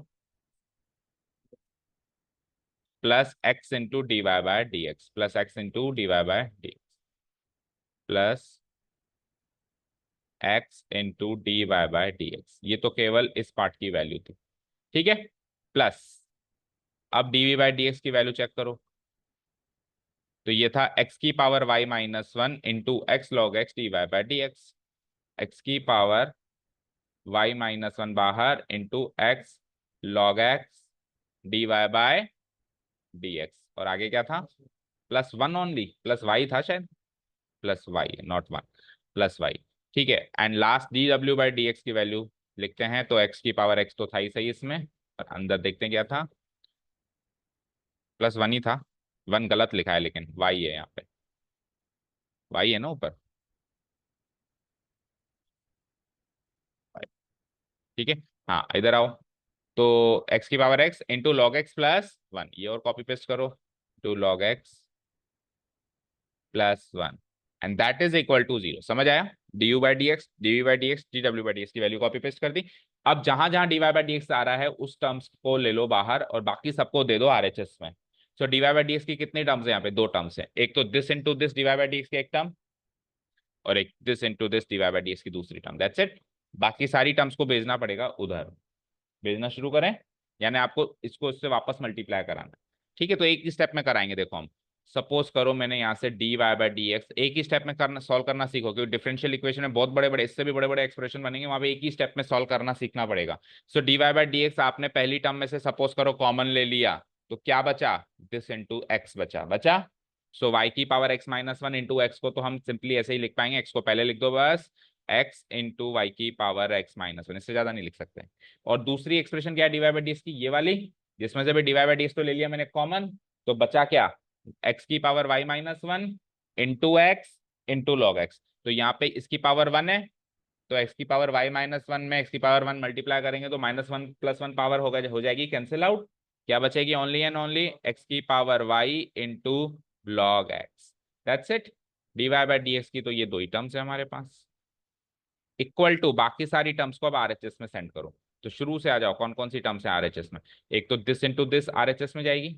plus x into d y by d x, plus x into d y by d x, plus x into d y by d x, ये तो केवल इस part की value थी। ठीक है, प्लस अब d v by d x की वैल्यू चेक करो, तो ये था एक्स की power y minus 1 into x log x d y by d x, x की पावर वाई माइनस 1 बाहर into x log x d y by d x, और आगे क्या था, प्लस 1 ओनली, प्लस वाई था शायद, plus y not 1, plus y. ठीक है, एंड लास्ट डी डब्ल्यू बाई डी एक्स की वैल्यू लिखते हैं, तो एक्स की पावर एक्स तो था ही सही इसमें, और अंदर देखते हैं क्या था, प्लस 1 ही था, 1 गलत लिखा है लेकिन वाई है यहाँ पे, वाई है ना ऊपर, ठीक है। हाँ इधर आओ, तो एक्स की power x into log x plus 1, ये और कॉपी पेस्ट करो, two log x plus 1, and that is equal to 0, समझ आया, d u by d x, d v by d x, d डब्ल्यू बाई डी एक्स की value copy paste कर दी। अब जहां जहां d y by d x आ रहा है उस टर्म्स को ले लो बाहर, और बाकी सबको दे दो आर एच एस में। So d y by d x की कितनी टर्म्स है यहाँ पे, दो टर्म्स है, एक तो this into this d y by d x की एक टर्म, और एक this into this d y by d x की दूसरी टर्म, दैट्स इट। बाकी सारी टर्म्स को भेजना पड़ेगा उधर, भेजना शुरू करें, यानी आपको इसको इससे वापस मल्टीप्लाई कराना। ठीक है, तो एक ही स्टेप में कराएंगे, देखो हम सपोज करो मैंने यहाँ से d y by d x, एक ही स्टेप में करना, सॉल्व करना सीखो, क्योंकि डिफरेंशियल इक्वेशन में बहुत बड़े बड़े, इससे भी बड़े बड़े एक्सप्रेशन बनेंगे, वहां पे एक ही स्टेप में सॉल्व करना सीखना पड़ेगा। So d y by d x आपने पहली टर्म में से सपोज करो कॉमन ले लिया, तो क्या बचा, दिस इंटू एक्स बचा। सो वाई की power x minus 1 into x को तो हम सिंपली ऐसे ही लिख पाएंगे, एक्स को पहले लिख दो बस, एक्स इंटू वाई की पावर एक्स माइनस 1, इससे ज्यादा नहीं लिख सकते। और दूसरी एक्सप्रेशन क्या है डीवाई बाई डी एक्स की, ये वाली, जिसमें से भी डीवाई बाई डी एक्स तो ले लिया मैंने कॉमन, तो बचा क्या, एक्स की power y minus 1 into x into log x, तो यहाँ पे इसकी पावर 1 है, तो एक्स की पावर वाई माइनस 1 में एक्स की पावर 1 मल्टीप्लाई करेंगे तो -1 + 1 पावर होगा, हो जाएगी कैंसिल आउट, क्या बचेगी, ओनली एंड ओनली एक्स की power y into log x, that's it. dy by dx की, तो ये दो ही टर्म्स है हमारे पास। इक्वल टू बाकी सारी टर्म्स को अब आरएचएस में सेंड करो। तो शुरू से आ जाओ, कौन कौन सी टर्म्स है आरएचएस में। एक तो दिस इंटू दिस आरएचएस में जाएगी,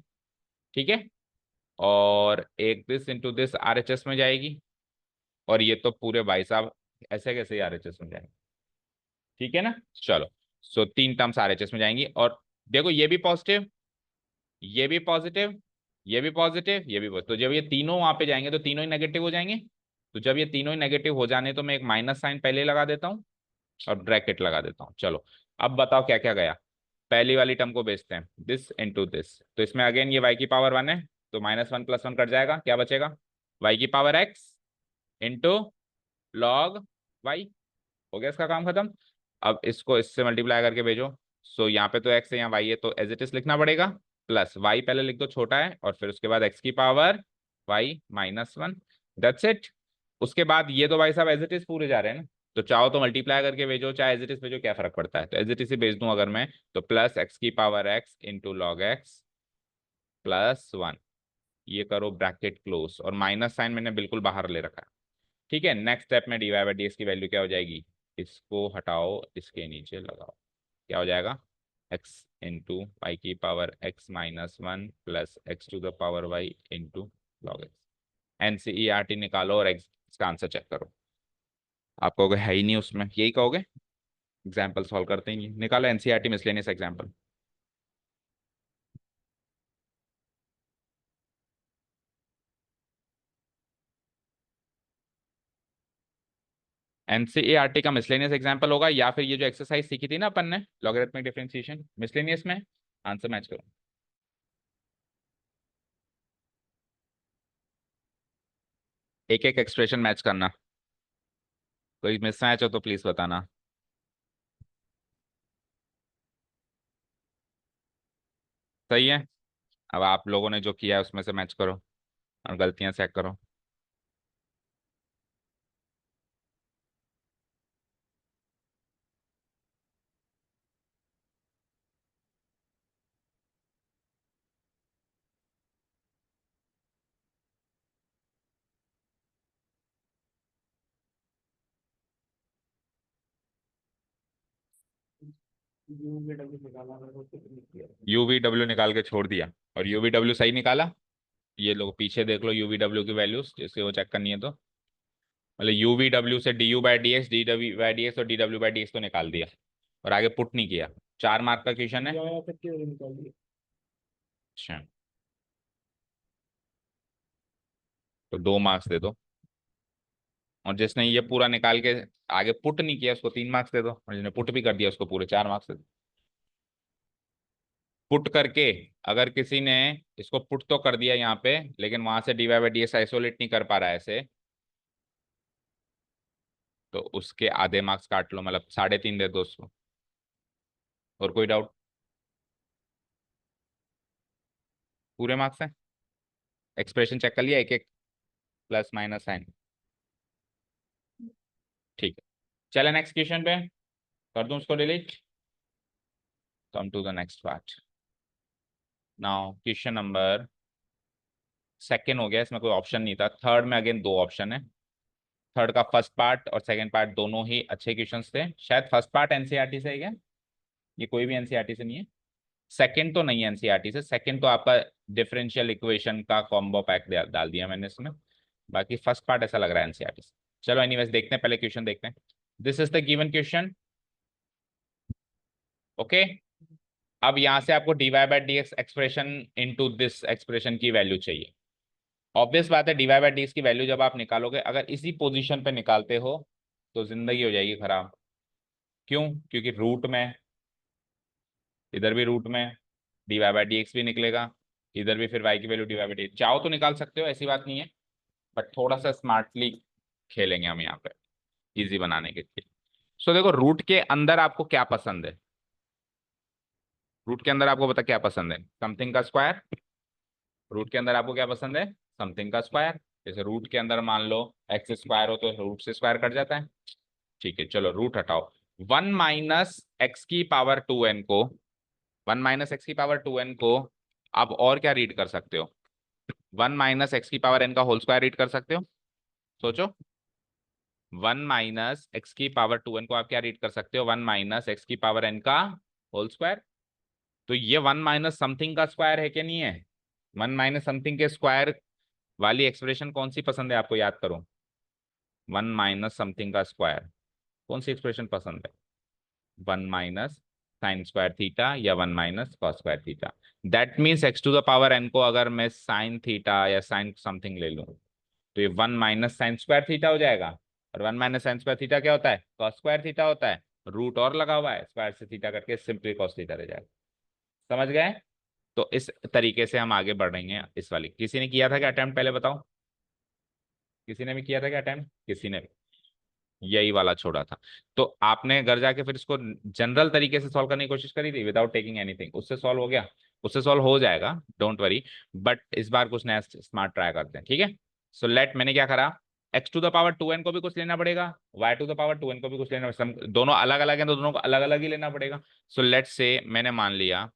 ठीक है, और एक दिस इंटू दिस आरएचएस में जाएगी, और ये तो पूरे भाई साहब ऐसे कैसे आरएचएस में जाएंगे, ठीक है ना। चलो, सो तीन टर्म्स आरएचएस में जाएंगी, और देखो ये भी पॉजिटिव, ये भी पॉजिटिव, ये भी पॉजिटिव, ये भी पॉजिटिव, तो जब ये तीनों वहां पे जाएंगे तो तीनों ही नेगेटिव हो जाएंगे। तो जब ये तीनों ही नेगेटिव हो जाने, तो मैं एक माइनस साइन पहले लगा देता हूँ और ब्रैकेट लगा देता हूँ। चलो, अब बताओ क्या क्या गया। पहली वाली टर्म को बेचते हैं, दिस इंटू दिस, तो इसमें अगेन ये y की पावर 1 है, तो -1 + 1 कट जाएगा, क्या बचेगा, y की power x into log y। हो गया इसका काम खत्म। अब इसको इससे मल्टीप्लाई करके भेजो। सो यहाँ पे तो x है, यहाँ y है, तो एज इट इज लिखना पड़ेगा, प्लस y पहले लिख दो छोटा है, और फिर उसके बाद x की पावर y -1, दैट्स इट। उसके बाद ये तो भाई साहब एज इट इज पूरे जा रहे हैं ना, तो चाहो तो मल्टीप्लाई करके भेजो, चाहे एज इट इज भेजो, क्या फर्क पड़ता है। तो एज इट इज ही भेज दूं अगर मैं, तो प्लस x की power x into log x +1, ये करो ब्रैकेट क्लोज, और माइनस साइन मैंने बिल्कुल बाहर ले रखा है, ठीक है। नेक्स्ट स्टेप में dy बाई dx की वैल्यू क्या हो जाएगी, इसको हटाओ, इसके नीचे लगाओ, क्या हो जाएगा, x इंटू वाई की power x -1 plus x to the power y into log x। NCERT निकालो और इसका आंसर चेक करो। आप कहोगे है ही नहीं उसमें, यही कहोगे, एग्जाम्पल सॉल्व करते ही नहीं। निकालो एनसीईआरटी मिसलेनियस एग्जाम्पल। एनसीईआरटी का मिसलेनियस एग्जाम्पल होगा, या फिर ये जो एक्सरसाइज सीखी थी ना अपन ने, लॉगरिथमिक डिफरेंशिएशन, मिसलेनियस में। आंसर मैच करो। एक एक एक्सप्रेशन मैच करना, कोई मिसमैच हो तो प्लीज बताना। सही है। अब आप लोगों ने जो किया है उसमें से मैच करो और गलतियां चेक करो। यूवीडब्ल्यू निकाल के छोड़ दिया, और यूवीडब्ल्यू सही निकाला। ये लोग पीछे देख लो यूवीडब्ल्यू की वैल्यूज, जिसके वो चेक करनी है तो, मतलब यूवीडब्ल्यू से d u by d x, d डब्ल्यू बाई डी एक्स और डी डब्ल्यू बाई डी एक्स को निकाल दिया, और आगे पुट नहीं किया। 4 मार्क का क्वेश्चन है। अच्छा, तो 2 मार्क्स दे दो, और जिसने ये पूरा निकाल के आगे पुट नहीं किया उसको 3 मार्क्स दे दो, और जिसने पुट भी कर दिया उसको पूरे 4 मार्क्स दे दो। पुट करके, अगर किसी ने इसको पुट तो कर दिया यहाँ पे, लेकिन वहां से d y by d x isolate नहीं कर पा रहा है ऐसे, तो उसके आधे मार्क्स काट लो, मतलब 3.5 दे दो उसको। और कोई डाउट? पूरे मार्क्स हैं। एक्सप्रेशन चेक कर लिया एक एक, प्लस माइनस साइन, ठीक है। चले नेक्स्ट क्वेश्चन पे, कर दूं उसको delete. Come to the next part. Now question number second हो गया, इसमें कोई ऑप्शन नहीं था। थर्ड में अगेन 2 ऑप्शन है। थर्ड का फर्स्ट पार्ट और सेकंड पार्ट दोनों ही अच्छे क्वेश्चंस थे। शायद फर्स्ट पार्ट एनसीईआरटी से है क्या, ये कोई भी एनसीईआरटी से नहीं है। सेकंड तो नहीं है एनसीईआरटी से, सेकंड तो आपका डिफरेंशियल इक्वेशन का कॉम्बो पैक डाल दिया मैंने इसमें। बाकी फर्स्ट पार्ट ऐसा लग रहा है एनसीईआरटी से। चलो एनीवेज देखते हैं, पहले क्वेश्चन देखते हैं। This is the given question, okay. अब यहां से आपको dy by d ex expression into this expression की वैल्यू चाहिए। ऑब्वियस बात है, dy बाई डी एक्स की वैल्यू जब आप निकालोगे, अगर इसी पोजीशन पे निकालते हो तो जिंदगी हो जाएगी खराब। क्यों? क्योंकि रूट में, इधर भी रूट में dy बाई डी एक्स भी निकलेगा, इधर भी फिर y की वैल्यू dy बाई डी, चाहो तो निकाल सकते हो, ऐसी बात नहीं है, बट थोड़ा सा स्मार्टली खेलेंगे हम यहाँ पे इजी बनाने के लिए। सो देखो, रूट के अंदर आपको क्या पसंद है, रूट के अंदर आपको पता क्या पसंद है, समथिंग का स्क्वायर। रूट के अंदर आपको क्या पसंद है, समथिंग का स्क्वायर। जैसे रूट के अंदर मान लो एक्स स्क्वायर हो, तो रूट से स्क्वायर कट जाता है, ठीक है। चलो रूट हटाओ, 1 - x⁴n को, 1 - x⁴n को आप और क्या रीड कर सकते हो, 1 - x⁴n का होल स्क्वायर रीड कर सकते हो, सोचो, 1 - x⁻² को आप क्या रीड कर सकते हो, 1 - x⁻n का होल स्क्वायर। तो ये 1 - समथिंग का स्क्वायर है कि नहीं है? 1 - समथिंग के स्क्वायर वाली एक्सप्रेशन कौन सी पसंद है आपको, याद करो। 1 - समथिंग का स्क्वायर कौन सी एक्सप्रेशन पसंद है? 1 - sin² थीटा या 1 - cos² theta. That means x⁻n को अगर मैं साइन थीटा या साइन समथिंग ले लूं तो ये 1 - sin² थीटा हो जाएगा। और 1 - sin² थीटा क्या होता है? cos²थीटा होता है। रूट और लगा हुआ है, स्क्वायर से थीटा करके सिंपली cos थीटा रह जाएगा। समझ गए? तो इस तरीके से हम आगे बढ़ रहे हैं। इस वाली किसी ने किया था क्या अटेम्प्ट, पहले बताओ। किसी ने भी किया था क्या अटेम्प्ट? किसी ने भी यही वाला छोड़ा था। तो आपने घर जाके फिर इसको जनरल तरीके से सॉल्व करने की कोशिश करी थी विदाउट टेकिंग एनीथिंग, उससे सॉल्व हो गया? उससे सॉल्व हो जाएगा, डोंट वरी। बट इस बार कुछ नया स्मार्ट ट्राई करते हैं, ठीक है। सो लेट, मैंने क्या करा, x⁻2n को भी कुछ लेना पड़ेगा, y⁻2n को भी कुछ लेना पड़ेगा। दोनों अलग अलग हैं तो दोनों को अलग अलग ही लेना पड़ेगा। सो लेट से मैंने मान लिया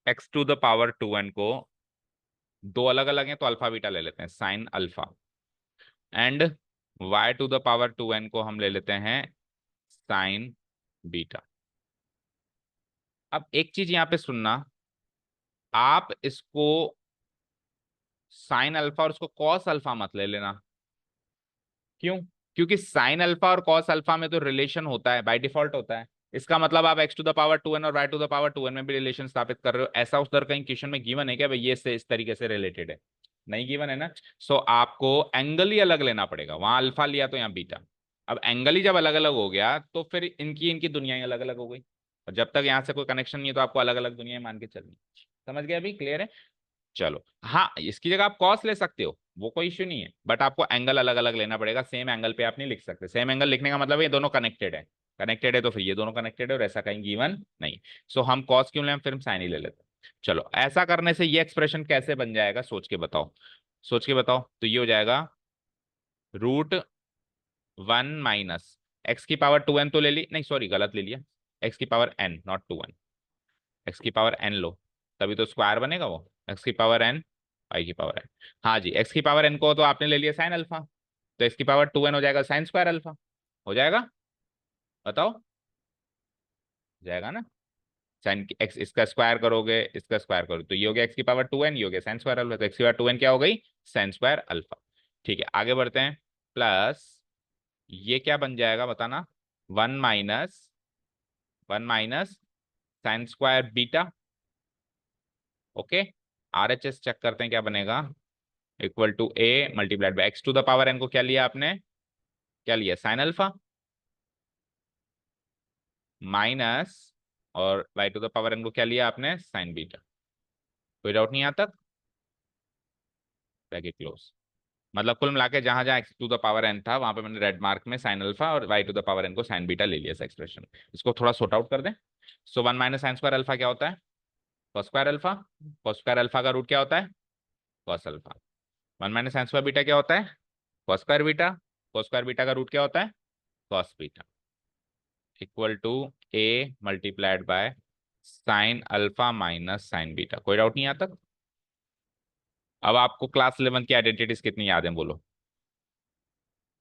x⁻2n को दो अलग अलग हैं तो अल्फा बीटा ले लेते हैं, साइन अल्फा। एंड y⁻2n को हम ले लेते हैं साइन बीटा। अब एक चीज यहां पे सुनना, आप इसको साइन अल्फा और उसको कॉस अल्फा मत ले लेना। क्यों? क्योंकि साइन अल्फा और कॉस अल्फा में तो रिलेशन होता है, बाय डिफॉल्ट होता है। इसका मतलब आप x⁻2n और y⁻2n में भी रिलेशन स्थापित कर रहे हो। ऐसा उधर कहीं क्वेश्चन में गिवन है क्या भाई ये से इस तरीके से रिलेटेड है? नहीं गिवन है ना। सो आपको एंगल ही अलग लेना पड़ेगा, वहां अल्फा लिया तो यहाँ बीटा। अब एंगल ही जब अलग अलग हो गया तो फिर इनकी इनकी दुनियाएं अलग अलग हो गई। और जब तक यहाँ से कोई कनेक्शन नहीं है तो आपको अलग अलग दुनियाएं मान के चलनी। समझ गए? अभी क्लियर है? चलो, हाँ इसकी जगह आप कॉस ले सकते हो, वो कोई इश्यू नहीं है, बट आपको एंगल अलग अलग लेना पड़ेगा। सेम एंगल पे आप नहीं लिख सकते। सेम एंगल लिखने का मतलब ये दोनों कनेक्टेड है। कनेक्टेड है तो फिर ये दोनों कनेक्टेड है, और ऐसा कहीं गिवन नहीं। सो हम कॉस क्यों लें, फिर हम साइन ही ले लेते हैं। चलो, ऐसा करने से ये एक्सप्रेशन कैसे बन जाएगा, सोच के बताओ। सोच के बताओ, तो ये हो जाएगा √1 - x⁻2n तो ले ली, नहीं सॉरी गलत ले लिया, x⁻n नॉट 2n। x⁻n लो, तभी तो स्क्वायर बनेगा वो। x⁻n y⁻n। हाँ जी, x⁻n को तो आपने ले लिया साइन अल्फा, तो x⁻2n हो जाएगा साइन स्क्वायर अल्फा। हो जाएगा? बताओ, हो जाएगा ना। साइन एक्स इसका स्क्वायर करोगे, इसका स्क्वायर करोगे तो ये हो गया x⁻2n, ये हो गया साइन स्क्वायर अल्फा। तो x⁻2n क्या हो गई? Sine square alpha. ठीक है, आगे बढ़ते हैं। प्लस ये क्या बन जाएगा बताना, 1 - sine square beta. Okay, RHS check करते हैं क्या बनेगा, equal to a multiplied by x⁻n को क्या लिया आपने, क्या लिया साइन अल्फा, माइनस, और y⁻n को क्या लिया आपने साइन बीटा। कोई डाउट नहीं यहाँ तक? Bracket close. मतलब कुल मिला के जहां जहां x⁻n था वहां पे मैंने रेड मार्क में साइन अल्फा और y⁻n को साइन बीटा ले लिया इस एक्सप्रेशन। इसको थोड़ा सॉर्ट आउट कर दें। सो 1 - साइन स्क्वायर अल्फा क्या होता है? Cos square alpha. Cos square alpha का रूट क्या होता है? Cos alpha. 1 - sine square beta क्या होता है? Cos square beta. Cos square beta का रूट क्या होता है? Cos beta. Equal to a multiplied by sine alpha minus sine beta. कोई डाउट नहीं यहाँ तक? अब आपको क्लास 11 की आइडेंटिटीज कितनी याद है बोलो,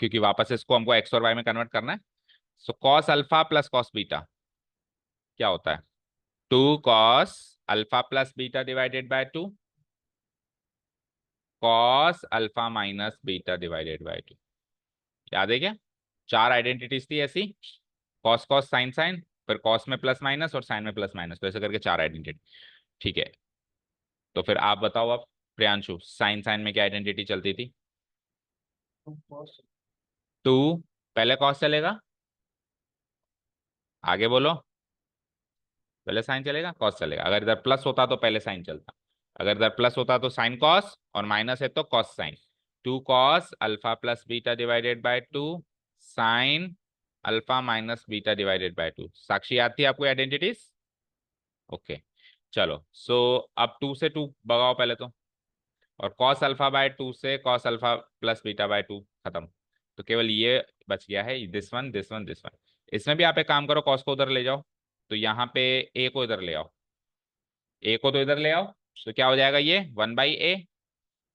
क्योंकि वापस इसको हमको एक्स और वाई में कन्वर्ट करना है। So cos alpha plus cos beta क्या होता है? 2 cos alpha plus beta divided by 2, cos alpha minus beta divided by 2। याद है क्या? चार आइडेंटिटीज थी ऐसी, कॉस कॉस साइन साइन, फिर कॉस में प्लस माइनस और साइन में प्लस माइनस, तो ऐसे करके चार आइडेंटिटी। ठीक है, तो फिर आप बताओ अब, प्रियांशु साइन साइन में क्या आइडेंटिटी चलती थी? 2, पहले कॉस चलेगा, आगे बोलो। पहले साइन चलेगा कॉस चलेगा, अगर इधर प्लस होता तो पहले साइन चलता, अगर इधर प्लस होता तो साइन कॉस, और माइनस है तो cos sine. 2 cos alpha plus beta divided by 2 sign alpha minus beta divided by 2। साक्षी याद थी आपको आइडेंटिटीज? ओके, चलो सो अब 2 से 2 भगाओ पहले तो, और cos अल्फा बाय 2 से cos alpha plus beta by 2 खत्म। तो केवल ये बच गया है, this one this one this one. इसमें भी आप एक काम करो, cos को उधर ले जाओ, तो यहाँ पे a को इधर ले आओ, a को तो इधर ले आओ, तो क्या हो जाएगा ये 1/a,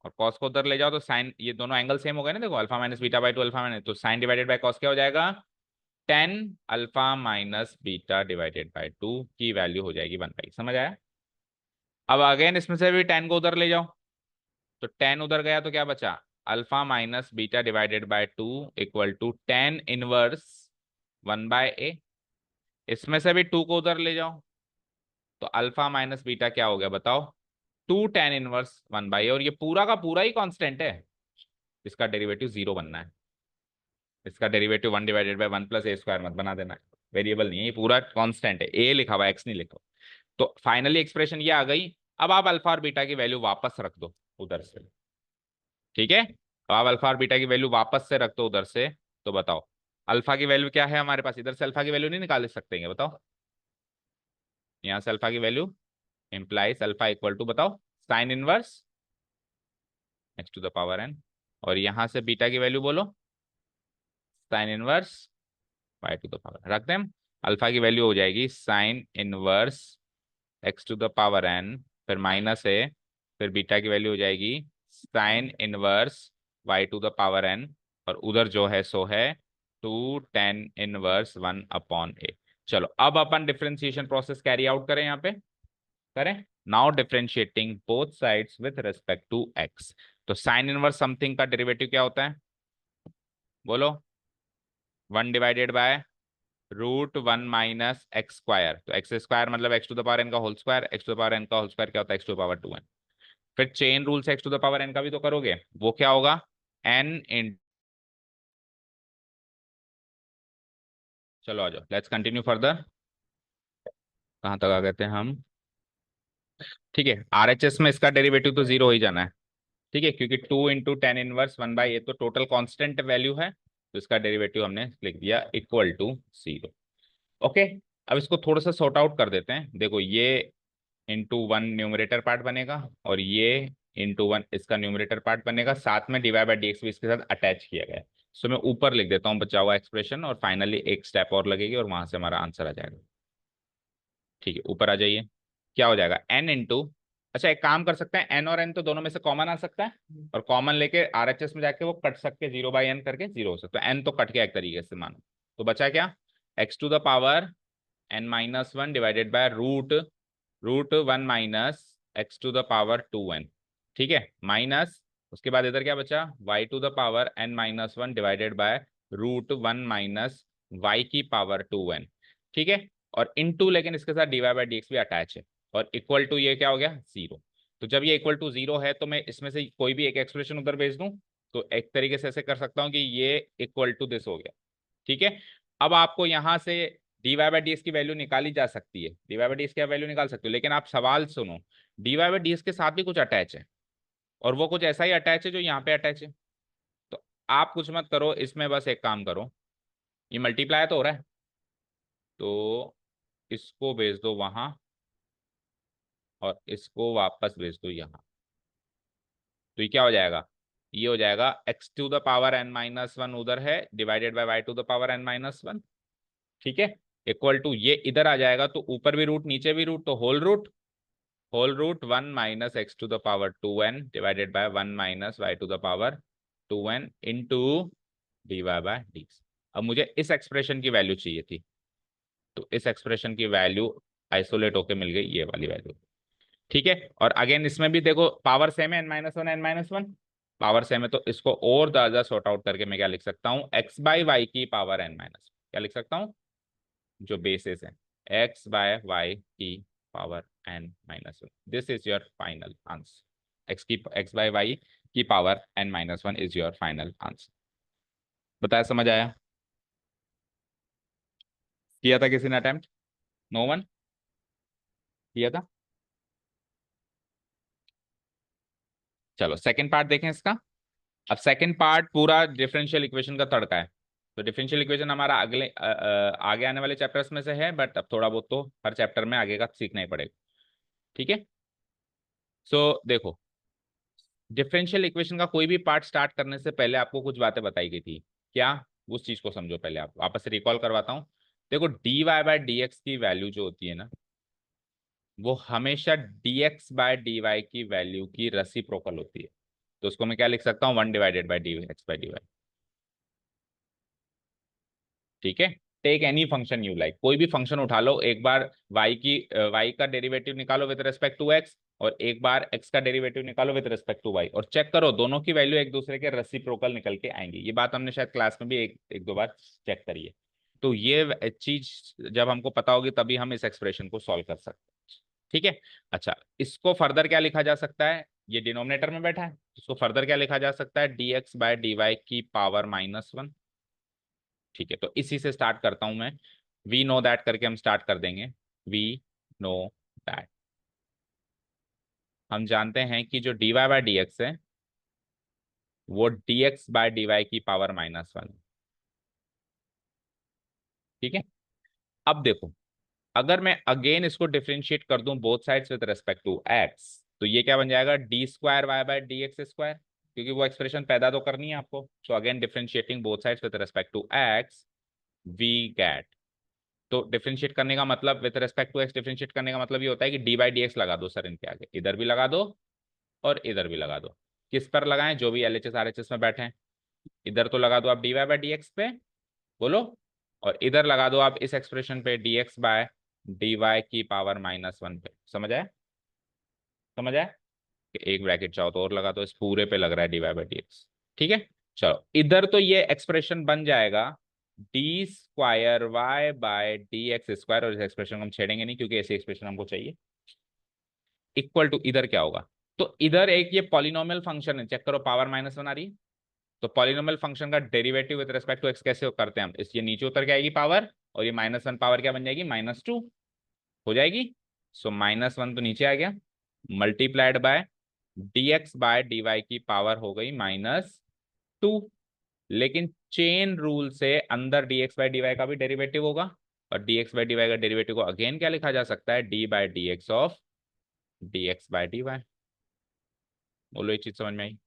और कॉस को उधर ले जाओ तो साइन, ये दोनों एंगल सेम हो गए ना, देखो alpha minus beta by two alpha minus, तो साइन डिवाइडेड बाय कॉस क्या हो जाएगा, 10 अल्फा - बीटा डिवाइडेड बाय 2 की वैल्यू हो जाएगी 1/, समझ आया। अब अगेन इसमें से भी 10 को उधर ले जाओ, तो 10 उधर गया तो क्या बचा, alpha minus beta divided by 2 equal to 10 inverse 1/a। इसमें से भी 2 को उधर ले जाओ, तो अल्फा माइनस बीटा क्या हो गया बताओ, 2 10 इनवर्स 1/a। और ये पूरा का पूरा ही कांस्टेंट है, इसका डेरिवेटिव 0 बनना है, इसका डेरिवेटिव 1/(1 + a² मत बना देना, वेरिएबल नहीं है, ये पूरा कांस्टेंट है, ए लिखा हुआ एक्स नहीं लिखा। तो फाइनली एक्सप्रेशन ये आ गई। अब आप अल्फा और बीटा की वैल्यू वापस रख दो उधर से, ठीक है, तो आप अल्फा और बीटा की वैल्यू वापस से रख दो उधर से। तो बताओ अल्फा की वैल्यू क्या है हमारे पास, इधर से अल्फा की वैल्यू नहीं निकाल सकते हैं बताओ, यहां से अल्फा की value implies alpha equal to बताओ साइन इनवर्स x⁴n, और यहां से बीटा की वैल्यू बोलो साइन इनवर्स y⁴, रख दें। अल्फा की वैल्यू हो जाएगी साइन इनवर्स x⁴n, फिर माइनस है, फिर बीटा की वैल्यू हो जाएगी साइन इनवर्स y⁴n, और उधर जो है सो है 2 10 इनवर्स 1/a। चलो अब अपन डिफरेंशिएशन प्रोसेस कैरी आउट करें, यहाँ पे करें। Now differentiating both sides with respect to x। तो साइन इनवर्स समथिंग का डेरिवेटिव क्या होता है बोलो, 1/√1 - x²। तो x² मतलब x⁴n का होल स्क्वायर, x⁴n का होल स्क्वायर क्या होता है x⁴2n। फिर चेन रूल से x⁴n का भी तो करोगे, वो क्या होगा n इन, चलो आ जाओ लेट्स कंटिन्यू फर्दर, कहां तक आ गए थे हम, ठीक है। आरएचएस में इसका डेरिवेटिव तो 0 हो ही जाना है, ठीक है, क्योंकि 2 × 10 इनवर्स 1/a तो टोटल कांस्टेंट वैल्यू है, तो इसका डेरिवेटिव हमने लिख दिया इक्वल टू 0। ओके, अब इसको थोड़ा सा सॉर्ट आउट कर देते हैं। देखो ये ×1 न्यूमरेटर पार्ट बनेगा, और ये ×1 इसका न्यूमरेटर पार्ट बनेगा, साथ में dy/dx भी इसके साथ अटैच किया गया है। सो मैं ऊपर लिख देता हूँ बचा हुआ एक्सप्रेशन, और फाइनली एक स्टेप और लगेगी और वहां से हमारा आंसर आ जाएगा। ठीक है, ऊपर आ जाइए, क्या हो जाएगा n इंटू, अच्छा एक काम कर सकते हैं, n और n तो दोनों में से कॉमन आ सकता है, और कॉमन लेके आरएचएस में जाके वो कट सकते, 0/n करके 0 हो सकता है, n तो कट गया एक तरीके से मानो, तो बचा क्या x⁴n - 1 डिवाइडेड बाय √1 - x⁴2n, ठीक है, माइनस उसके बाद इधर क्या बचा y⁴n - 1 डिवाइडेड बाय √1 - y⁴2n, ठीक है, और इनटू, लेकिन इसके साथ dy/dx भी अटैच है, और इक्वल टू ये क्या हो गया 0। तो जब ये इक्वल टू 0 है तो मैं इसमें से कोई भी एक एक्सप्रेशन उधर भेज दूं, तो एक तरीके से ऐसे कर सकता हूं कि ये इक्वल टू दिस हो गया, ठीक है। अब आपको यहां से dy/dx की वैल्यू निकाली जा सकती है, dy/dx की वैल्यू निकाल सकते हो, लेकिन आप सवाल सुनो, dy/dx के साथ भी कुछ अटैच है, और वो कुछ ऐसा ही अटैच है जो यहाँ पे अटैच है। तो आप कुछ मत करो इसमें, बस एक काम करो, ये मल्टीप्लाई तो हो रहा है, तो इसको भेज दो वहां, और इसको वापस भेज दो यहाँ, तो ये क्या हो जाएगा, ये हो जाएगा x⁴n - 1 उधर है डिवाइडेड बाय y⁴n - 1, ठीक है, इक्वल टू ये इधर आ जाएगा, तो ऊपर भी रूट नीचे भी रूट, तो whole root 1 - x⁴2n divided by 1 - y⁴2n into dy/dx। अब मुझे इस एक्सप्रेशन की वैल्यू चाहिए थी, तो इस एक्सप्रेशन की वैल्यू आइसोलेट होके मिल गई ये वाली वैल्यू, ठीक है। और अगेन इसमें भी देखो पावर सेम है, n - 1 पावर सेम है, तो इसको और ज्यादा सॉर्ट आउट करके मैं क्या लिख सकता हूँ x/y की पावर n - क्या लिख सकता हूँ, जो बेसिस है x/y की power n-1, this is your final answer, x/y की power n-1 is your final answer. बताया, समझ आया, किया था किसी ने अटेम्प्ट, नो वन किया था। चलो सेकंड पार्ट देखें इसका। अब सेकंड पार्ट पूरा डिफरेंशियल इक्वेशन का तड़का है, तो डिफरेंशियल इक्वेशन हमारा अगले आगे आने वाले चैप्टर्स में से है, बट अब थोड़ा बहुत तो हर चैप्टर में आगे का सीखना ही पड़ेगा, ठीक है। सो देखो, डिफरेंशियल इक्वेशन का कोई भी पार्ट स्टार्ट करने से पहले आपको कुछ बातें बताई गई थी, क्या, उस चीज को समझो पहले, आप वापस से रिकॉल करवाता हूँ। देखो dy/dx की वैल्यू जो होती है ना, वो हमेशा dx/dy की वैल्यू की रेसिप्रोकल होती है। तो उसको मैं क्या लिख सकता हूँ, 1 divided by d x by d y. ठीक है, take any function you like, कोई भी फंक्शन उठा लो, एक बार y का डेरिवेटिव निकालो विद रिस्पेक्ट टू x, और एक बार x का डेरिवेटिव निकालो विद रिस्पेक्ट टू y, और चेक करो दोनों की वैल्यू एक दूसरे के रेसिप्रोकल निकल के आएंगी। ये बात हमने शायद क्लास में भी एक दो बार चेक करी है। तो ये चीज जब हमको पता होगी तभी हम इस एक्सप्रेशन को सॉल्व कर सकते हैं। ठीक है। अच्छा, इसको फर्दर क्या लिखा जा सकता है, ये डिनोमिनेटर में बैठा है, इसको फर्दर क्या लिखा जा सकता है, dx बाय dy की पावर -1। ठीक है, तो इसी से स्टार्ट करता हूं मैं, वी नो दैट करके हम स्टार्ट कर देंगे। वी नो दैट, हम जानते हैं कि जो dy बाय dx है वो dx बाय dy की पावर -1। ठीक है, अब देखो, अगर मैं अगेन इसको डिफरेंशिएट कर दूं both sides with respect to x, तो ये क्या बन जाएगा, d square y by d x square, क्योंकि वो एक्सप्रेशन पैदा तो करनी है आपको। So again differentiating both sides with respect to x, we get, तो डिफरेंशिएट करने का मतलब with respect to x, differentiate करने का मतलब ये होता है कि डी बाई डी एक्स लगा दो सर इनके आगे, इधर भी लगा दो और इधर भी लगा दो। किस पर लगाएं, जो भी एलएचएस आरएचएस में बैठे हैं। इधर तो लगा दो आप d y by d x पे, बोलो, और इधर लगा दो आप इस एक्सप्रेशन पे d x by d y की पावर -1 पे। समझ आया, समझ आया कि एक ब्रैकेट चाहो तो और लगा दो, इस पूरे पे लग रहा है d y by d x. ठीक है, चलो इधर तो ये एक्सप्रेशन बन जाएगा d square y by d x square, और इस एक्सप्रेशन को हम छेड़ेंगे नहीं क्योंकि ऐसी एक्सप्रेशन हमको चाहिए। इक्वल टू इधर क्या होगा, तो इधर एक ये पॉलिनोमियल फंक्शन है, चेक करो पावर -1 आ रही है, तो पॉलिनोमियल फंक्शन का derivative with respect to x कैसे करते हैं हम, इस ये नीचे उतर के आएगी पावर, और ये -1 पावर क्या बन जाएगी, -2 हो जाएगी। सो -1 तो नीचे आ गया, multiplied by d x by d y की पावर हो गई -2। लेकिन चेन रूल से अंदर dx बाई डी वाई का भी डेरिवेटिव होगा, और dx बाई डी वाई का डेरिवेटिव को अगेन क्या लिखा जा सकता है, d by d x of dx by d y. बोलो ये चीज समझ में आई,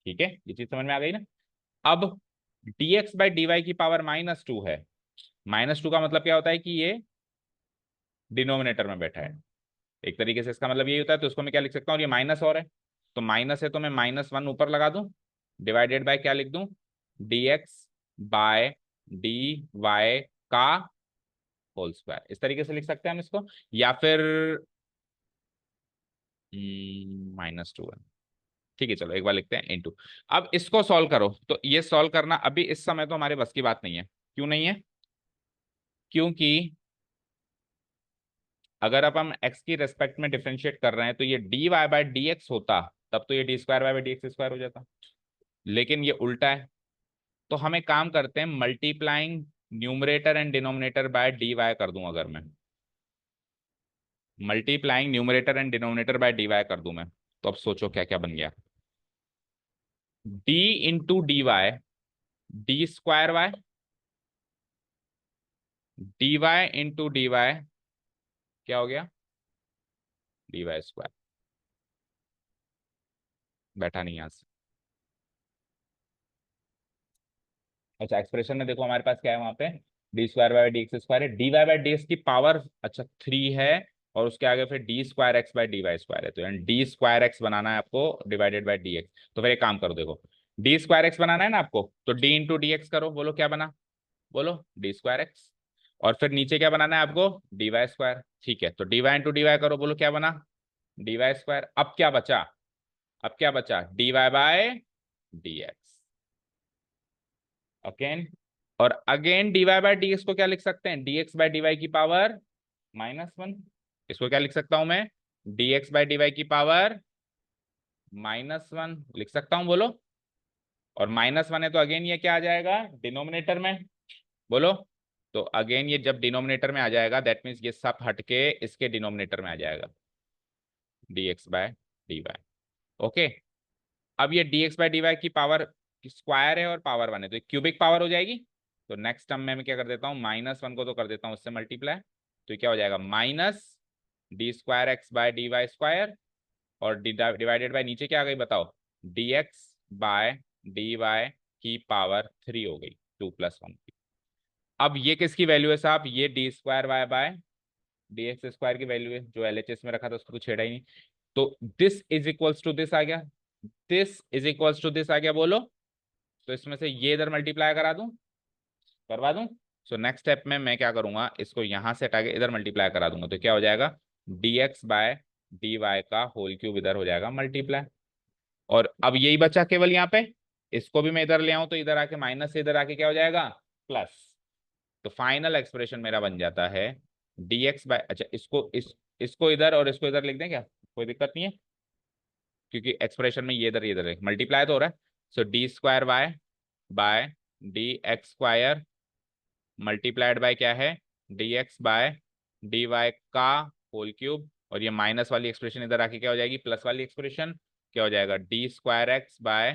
ठीक है, ये चीज समझ में आ गई ना। अब dx बाई डी वाई की पावर -2 है, -2 का मतलब क्या होता है कि ये डिनोमिनेटर में बैठा है, एक तरीके से इसका मतलब यही होता है। तो उसको मैं क्या लिख सकता हूँ, ये माइनस और है, तो माइनस है तो मैं -1 ऊपर लगा दूं, डिवाइडेड बाय क्या लिख दूं, dx बाय डी वाई का होल स्क्वायर, इस तरीके से लिख सकते हैं हम इसको, या फिर -2 है। ठीक है, चलो एक बार लिखते हैं इनटू। अब इसको सॉल्व करो, तो ये सॉल्व करना अभी इस समय तो हमारे बस की बात नहीं है। क्यों नहीं है, क्योंकि अगर अब हम x की रेस्पेक्ट में डिफरेंशिएट कर रहे हैं तो ये d y by d x होता, तब तो ये d square y by d x square हो जाता, लेकिन ये उल्टा है। तो हम एक काम करते हैं, multiplying numerator and denominator by d y कर दूं, अगर मैं multiplying numerator and denominator by d y कर दूं मैं, तो अब सोचो क्या क्या बन गया, d into d y, d square y, d y into d y क्या हो गया, डी वाई स्क्वायर। बैठा नहीं यहाँ से। अच्छा, एक्सप्रेशन में देखो हमारे पास क्या है वहां पे, d square by d x square है, d y by d x की पावर अच्छा 3 है, और उसके आगे फिर d square x by d y square है, तो यानी डी स्क्वायर एक्स बनाना है आपको डिवाइडेड बाई डी एक्स। तो फिर एक काम करो, देखो डी स्क्वायर एक्स बनाना है ना आपको, तो डी इंटू डी एक्स करो, बोलो क्या बना, बोलो डी स्क्वायर एक्स, और फिर नीचे क्या बनाना है आपको, डी वाई स्क्वायर। ठीक है, तो d y into d y करो, बोलो क्या बना, डी वाई स्क्वायर। अब क्या बचा, अब क्या बचा, d y by d x. Okay, और again d y by d x को क्या लिख सकते हैं, d x by d y की पावर -1। इसको क्या लिख सकता हूं मैं, d x by d y की पावर -1 लिख सकता हूं, बोलो, और -1 है तो अगेन ये क्या आ जाएगा डिनोमिनेटर में, बोलो। तो अगेन ये जब डिनोमिनेटर में आ जाएगा दैट मीन्स ये सब हटके इसके डिनोमिनेटर में आ जाएगा, d x by d y. Okay, अब ये dx बाई डी वाई की पावर स्क्वायर है और पावर 1 है, तो क्यूबिक पावर हो जाएगी। तो नेक्स्ट टर्म में मैं क्या कर देता हूँ, -1 को तो कर देता हूँ उससे मल्टीप्लाई, तो ये क्या हो जाएगा, minus d square x by d y square, और डिवाइडेड बाय नीचे क्या आ गई बताओ, d x by d y की पावर 3 हो गई, 2+1 की। अब ये किसकी वैल्यू है साहब, ये d square y by d x square की वैल्यू है, जो एलएचएस में रखा था उसको तो छेड़ा ही नहीं। तो this is equals to this आ गया, this is equals to this आ गया, बोलो। तो इसमें से ये इधर मल्टीप्लाई करा दूं, करवा दूं। सो नेक्स्ट स्टेप में मैं क्या करूंगा, इसको यहां से हटा के इधर मल्टीप्लाई करा दूंगा, तो क्या हो जाएगा, dx बाय dy का होल क्यूब इधर हो जाएगा मल्टीप्लाई। और अब यही बचा केवल यहाँ पे, इसको भी मैं इधर ले आऊं तो इधर आके माइनस से इधर आके क्या हो जाएगा, प्लस। तो फाइनल एक्सप्रेशन मेरा बन जाता है dx बाय, अच्छा इसको इधर और इसको इधर लिख दें क्या, कोई दिक्कत नहीं है, क्योंकि एक्सप्रेशन में ये इधर मल्टीप्लाई तो हो रहा है। So d square y by d x square multiplied by क्या है, d x by d y का होल क्यूब, और ये माइनस वाली एक्सप्रेशन इधर आके क्या हो जाएगी, प्लस वाली एक्सप्रेशन, क्या हो जाएगा, d square x by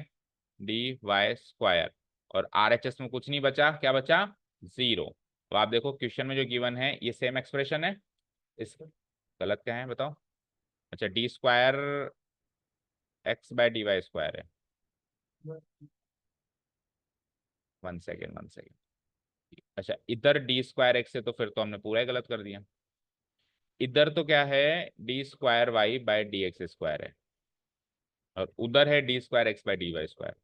d y square. और आर एच एस में कुछ नहीं बचा, क्या बचा, जीरो। तो आप देखो क्वेश्चन में जो गिवन है ये सेम एक्सप्रेशन है, इस गलत क्या है बताओ, अच्छा d square x by d y square है, 1 सेकेंड 1 सेकेंड, अच्छा इधर डी स्क्वायर एक्स है तो फिर तो हमने पूरा ही गलत कर दिया, इधर तो क्या है, d square y by d x square है, और उधर है d square x by d y square.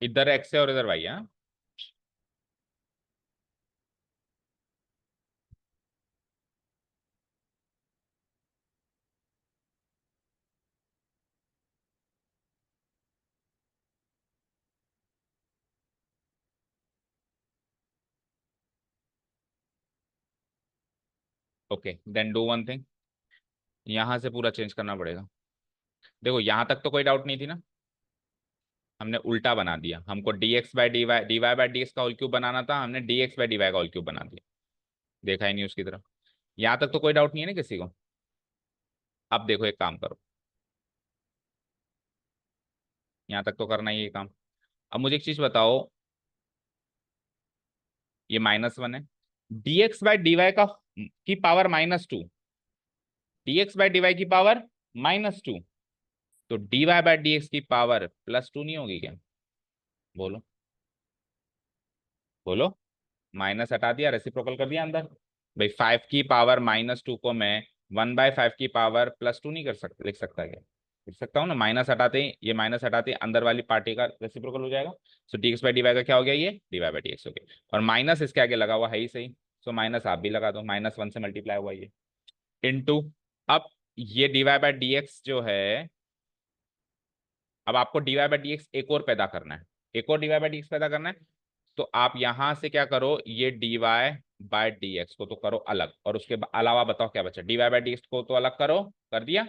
इधर एक्स है और इधर वाई है, हाँ? Okay then do one thing, यहां से पूरा चेंज करना पड़ेगा। देखो यहां तक तो कोई डाउट नहीं थी ना, हमने उल्टा बना दिया, हमको d x by d y by d x का होल क्यूब बनाना था, हमने d x by d y का होल क्यूब बना दिया, देखा ही नहीं उसकी तरफ। यहां तक तो कोई डाउट नहीं है ना किसी को। अब देखो एक काम करो, यहां तक तो करना ही है काम। अब मुझे एक चीज बताओ, ये -1 है, d x by d y का की power -2, d x by d y की पावर -2, तो d y by d x की पावर +2 नहीं होगी क्या, बोलो बोलो। माइनस हटा दिया, रेसिप्रोकल कर दिया अंदर। भाई 5 की पावर -2 को मैं 1/5 की पावर +2 नहीं कर सकता, लिख सकता क्या, लिख सकता हूँ ना, माइनस हटाते ही ये माइनस हटाते ही अंदर वाली पार्टी का रेसिप्रोकल हो जाएगा। So d x by d y का क्या हो गया, ये d y by d x हो गया, और माइनस इसके आगे लगा हुआ है ही सही, सो माइनस आप भी लगा दो, -1 से मल्टीप्लाई हुआ ये इनटू। अब ये d y by d x जो है, अब आपको d y by d x एक और पैदा करना है, एक और d y by d x पैदा करना है। तो आप यहां से क्या करो, ये d y by d x को तो करो अलग, और उसके अलावा बताओ क्या बचा, d y by d x को तो अलग करो, कर दिया,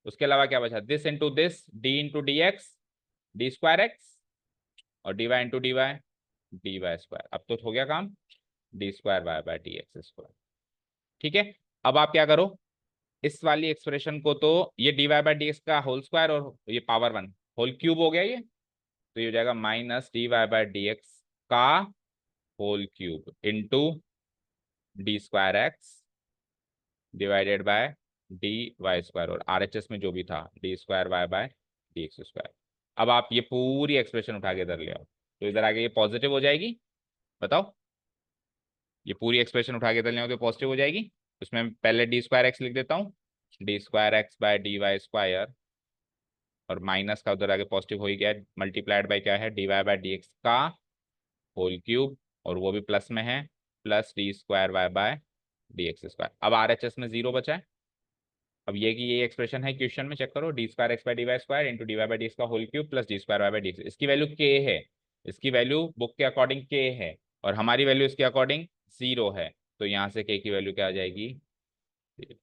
उसके अलावा क्या बचा, this into this, d into d x d square x, और d y into d y square. अब तो हो गया काम, d square y by d x square. ठीक है, अब आप क्या करो, इस वाली एक्सप्रेशन को तो ये d y by d x का होल स्क्वायर और ये पावर 1 होल क्यूब हो गया ये, तो ये हो जाएगा minus d y by d x का whole cube into d square x divided by d y square, और आरएचएस में जो भी था d square y by d x square. अब आप ये पूरी एक्सप्रेशन उठा के इधर ले आओ, तो इधर आगे ये पॉजिटिव हो जाएगी, बताओ, ये पूरी एक्सप्रेशन उठा के इधर ले आओ तो पॉजिटिव हो जाएगी। उसमें मैं पहले डी स्क्वायर एक्स लिख देता हूँ, d square x by d y square, और माइनस का उधर आगे पॉजिटिव हो ही गया, मल्टीप्लाइड बाय क्या है, d y by d x का होल क्यूब, और वो भी प्लस में है, plus d square y by d x square. अब आरएचएस में 0 बचा है। अब ये कि ये एक्सप्रेशन है क्वेश्चन में, चेक करो, d square x by d y square into d y by d x का whole cube plus d square y by d x, इसकी वैल्यू के है, इसकी वैल्यू बुक के अकॉर्डिंग के है, और हमारी वैल्यू इसके अकॉर्डिंग 0 है, तो यहाँ से के की वैल्यू क्या आ जाएगी, 0।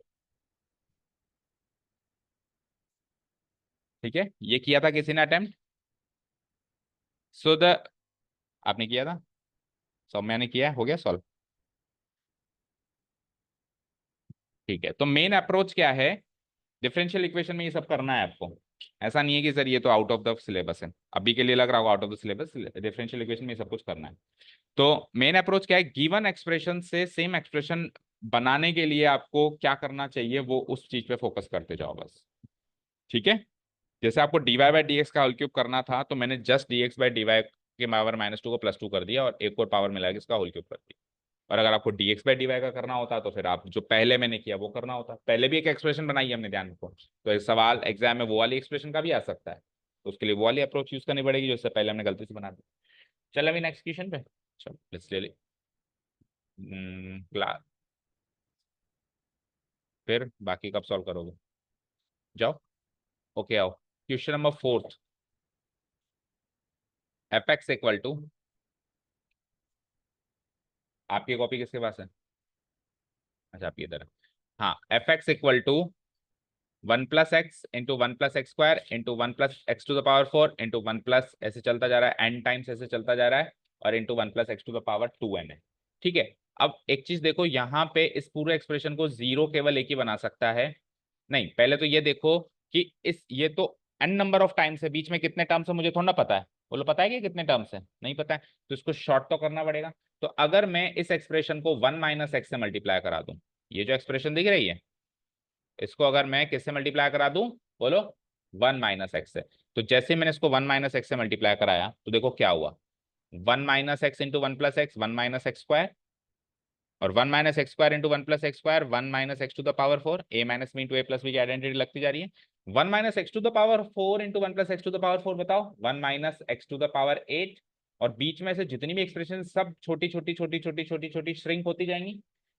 ठीक है, ये किया था किसी ने अटेम्प्ट, सो द, आपने किया था, सौम्या ने किया, हो गया सॉल्व। ठीक है, तो मेन अप्रोच क्या है, डिफरेंशियल इक्वेशन में ये सब करना है आपको, ऐसा नहीं है कि सर ये तो आउट ऑफ द सिलेबस है, अभी के लिए लग रहा होगा out of the syllabus, differential equation में ये सब कुछ करना है। तो मेन अप्रोच क्या है, गिवन एक्सप्रेशन से सेम एक्सप्रेशन बनाने के लिए आपको क्या करना चाहिए, वो उस चीज पे फोकस करते जाओ बस। ठीक है, जैसे आपको dy बाई डी एक्स का होल क्यूब करना था तो मैंने जस्ट dx बाई dy के पावर -2 को +2 कर दिया और एक और पावर मिला के इसका होल क्यूब कर दिया। और अगर आपको dx बाई dy का करना होता तो फिर आप जो पहले मैंने किया वो करना होता। पहले भी एक एक्सप्रेशन बनाई है हमने, ध्यान रखो। तो एक सवाल एग्जाम में वो वाली एक्सप्रेशन का भी आ सकता है, तो उसके लिए वो वाली अप्रोच यूज करनी पड़ेगी जो इससे पहले हमने गलती से बना दी। चल अभी नेक्स्ट क्वेश्चन पे, चलो लेट्स ले क्लास, फिर बाकी कब सॉल्व करोगे? जाओ। ओके आओ, question number 4, f x equal to, आपकी कॉपी किसके पास है? अच्छा आपकी इधर है। हाँ, f x equal to 1 + x into 1 + x² into 1 + x to the power 4 into 1 ऐसे चलता जा रहा है, n टाइम्स ऐसे चलता जा रहा है, और into 1 + x to the power 2n है। ठीक है। अब एक चीज देखो, यहाँ पे इस पूरे एक्सप्रेशन को जीरो केवल एक ही बना सकता है। नहीं, पहले तो ये देखो कि इस ये तो n नंबर ऑफ टाइम्स है, बीच में कितने टर्म्स है मुझे थोड़ा ना पता है। बोलो पता है कि कितने टर्म्स है? नहीं पता है, तो इसको शॉर्ट तो करना पड़ेगा। तो अगर मैं इस एक्सप्रेशन को 1 - x से मल्टीप्लाई करा दूं, ये जो एक्सप्रेशन दिख रही है, इसको अगर मैं किससे मल्टीप्लाई करा दूं? बोलो 1 - x से। तो जैसे मैंने इसको 1 - x से मल्टीप्लाई कराया तो देखो क्या हुआ, 1 - x इंटू 1 + x, 1 - x², और 1 - x² into 1 + x², 1 - x to the power 4, a minus b into a plus b की आइडेंटिटी लगती जा रही है। 1 - x to the power 4 into 1 + x to the power 4, बताओ 1 - x टू द पावर 8। और बीच में से जितनी भी एक्सप्रेशन सब छोटी छोटी छोटी छोटी छोटी छोटी श्रिंक होती जाएंगी।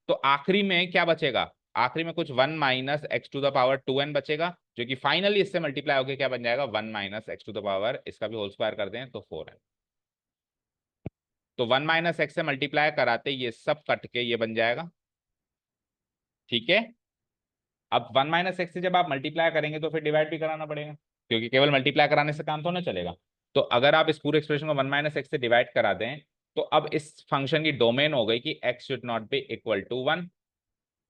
तो आखिरी में क्या बचेगा? आखिरी में कुछ 1 - x to the power 2n बचेगा, जो कि फाइनली इससे मल्टीप्लाई होकर क्या बन जाएगा, 1 - x टू द पावर, इसका भी होल स्क्वायर कर दें तो 4n। तो 1 - x से मल्टीप्लाई कराते ये सब कट के ये बन जाएगा। ठीक है। अब 1 - x से जब आप मल्टीप्लाई करेंगे तो फिर डिवाइड भी कराना पड़ेगा, क्योंकि केवल मल्टीप्लाई कराने से काम तो ना चलेगा। तो अगर आप इस पूरे एक्सप्रेशन को 1 - x से डिवाइड करा दें तो अब इस फंक्शन की डोमेन हो गई कि x should not be equal to 1।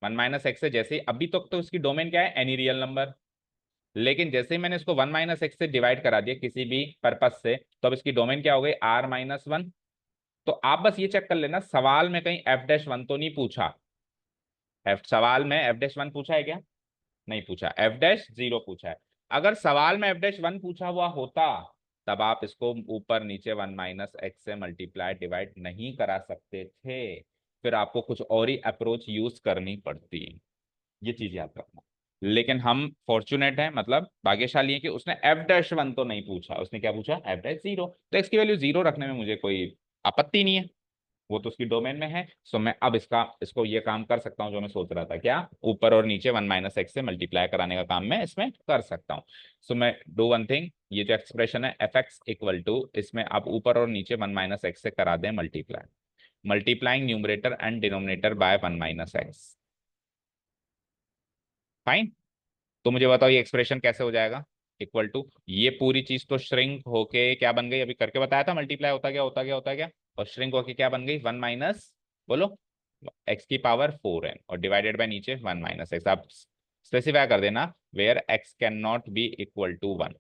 1 - x से जैसे अभी तक तो इसकी डोमेन क्या है, एनी रियल नंबर। लेकिन जैसे ही मैंने इसको 1 - x से डिवाइड करा दिया किसी भी पर्पज से, तो अब इसकी डोमेन क्या हो गई, r - 1। तो आप बस ये चेक कर लेना, सवाल में कहीं f'1 तो नहीं पूछा? सवाल में f'1 पूछा है क्या? नहीं पूछा, f'0 पूछा है। अगर सवाल में f'1 पूछा हुआ होता तब आप इसको ऊपर नीचे 1 - x से मल्टीप्लाई डिवाइड नहीं करा सकते थे, फिर आपको कुछ और ही अप्रोच यूज करनी पड़ती। ये चीज याद रखना। लेकिन हम फॉर्चुनेट हैं, मतलब भाग्यशाली है कि उसने f'1 तो नहीं पूछा, उसने क्या पूछा, f'0। तो x की वैल्यू 0 रखने में मुझे कोई आपत्ति नहीं है, वो तो उसकी डोमेन में है। सो मैं अब इसको ये काम कर सकता हूँ जो मैं सोच रहा था, क्या ऊपर और नीचे 1 - x से मल्टीप्लाई कराने का काम मैं इसमें कर सकता हूँ। सो मैं डू वन थिंग, ये जो एक्सप्रेशन है एफ एक्स इक्वल टू, इसमें आप ऊपर और नीचे 1 - x से करा दें multiply, multiplying numerator and denominator bye 1 - x। Fine. तो मुझे बताओ ये एक्सप्रेशन कैसे हो जाएगा, इक्वल टू ये पूरी चीज तो श्रिंक होके क्या बन गई, अभी करके बताया था, मल्टीप्लाई होता गया होता गया होता गया, और श्रिंक होके क्या बन गई, 1 माइनस, बोलो x की पावर 4n, और डिवाइडेड बाय नीचे 1 - x। आप स्पेसिफाई कर देना where x can not be equal to 1।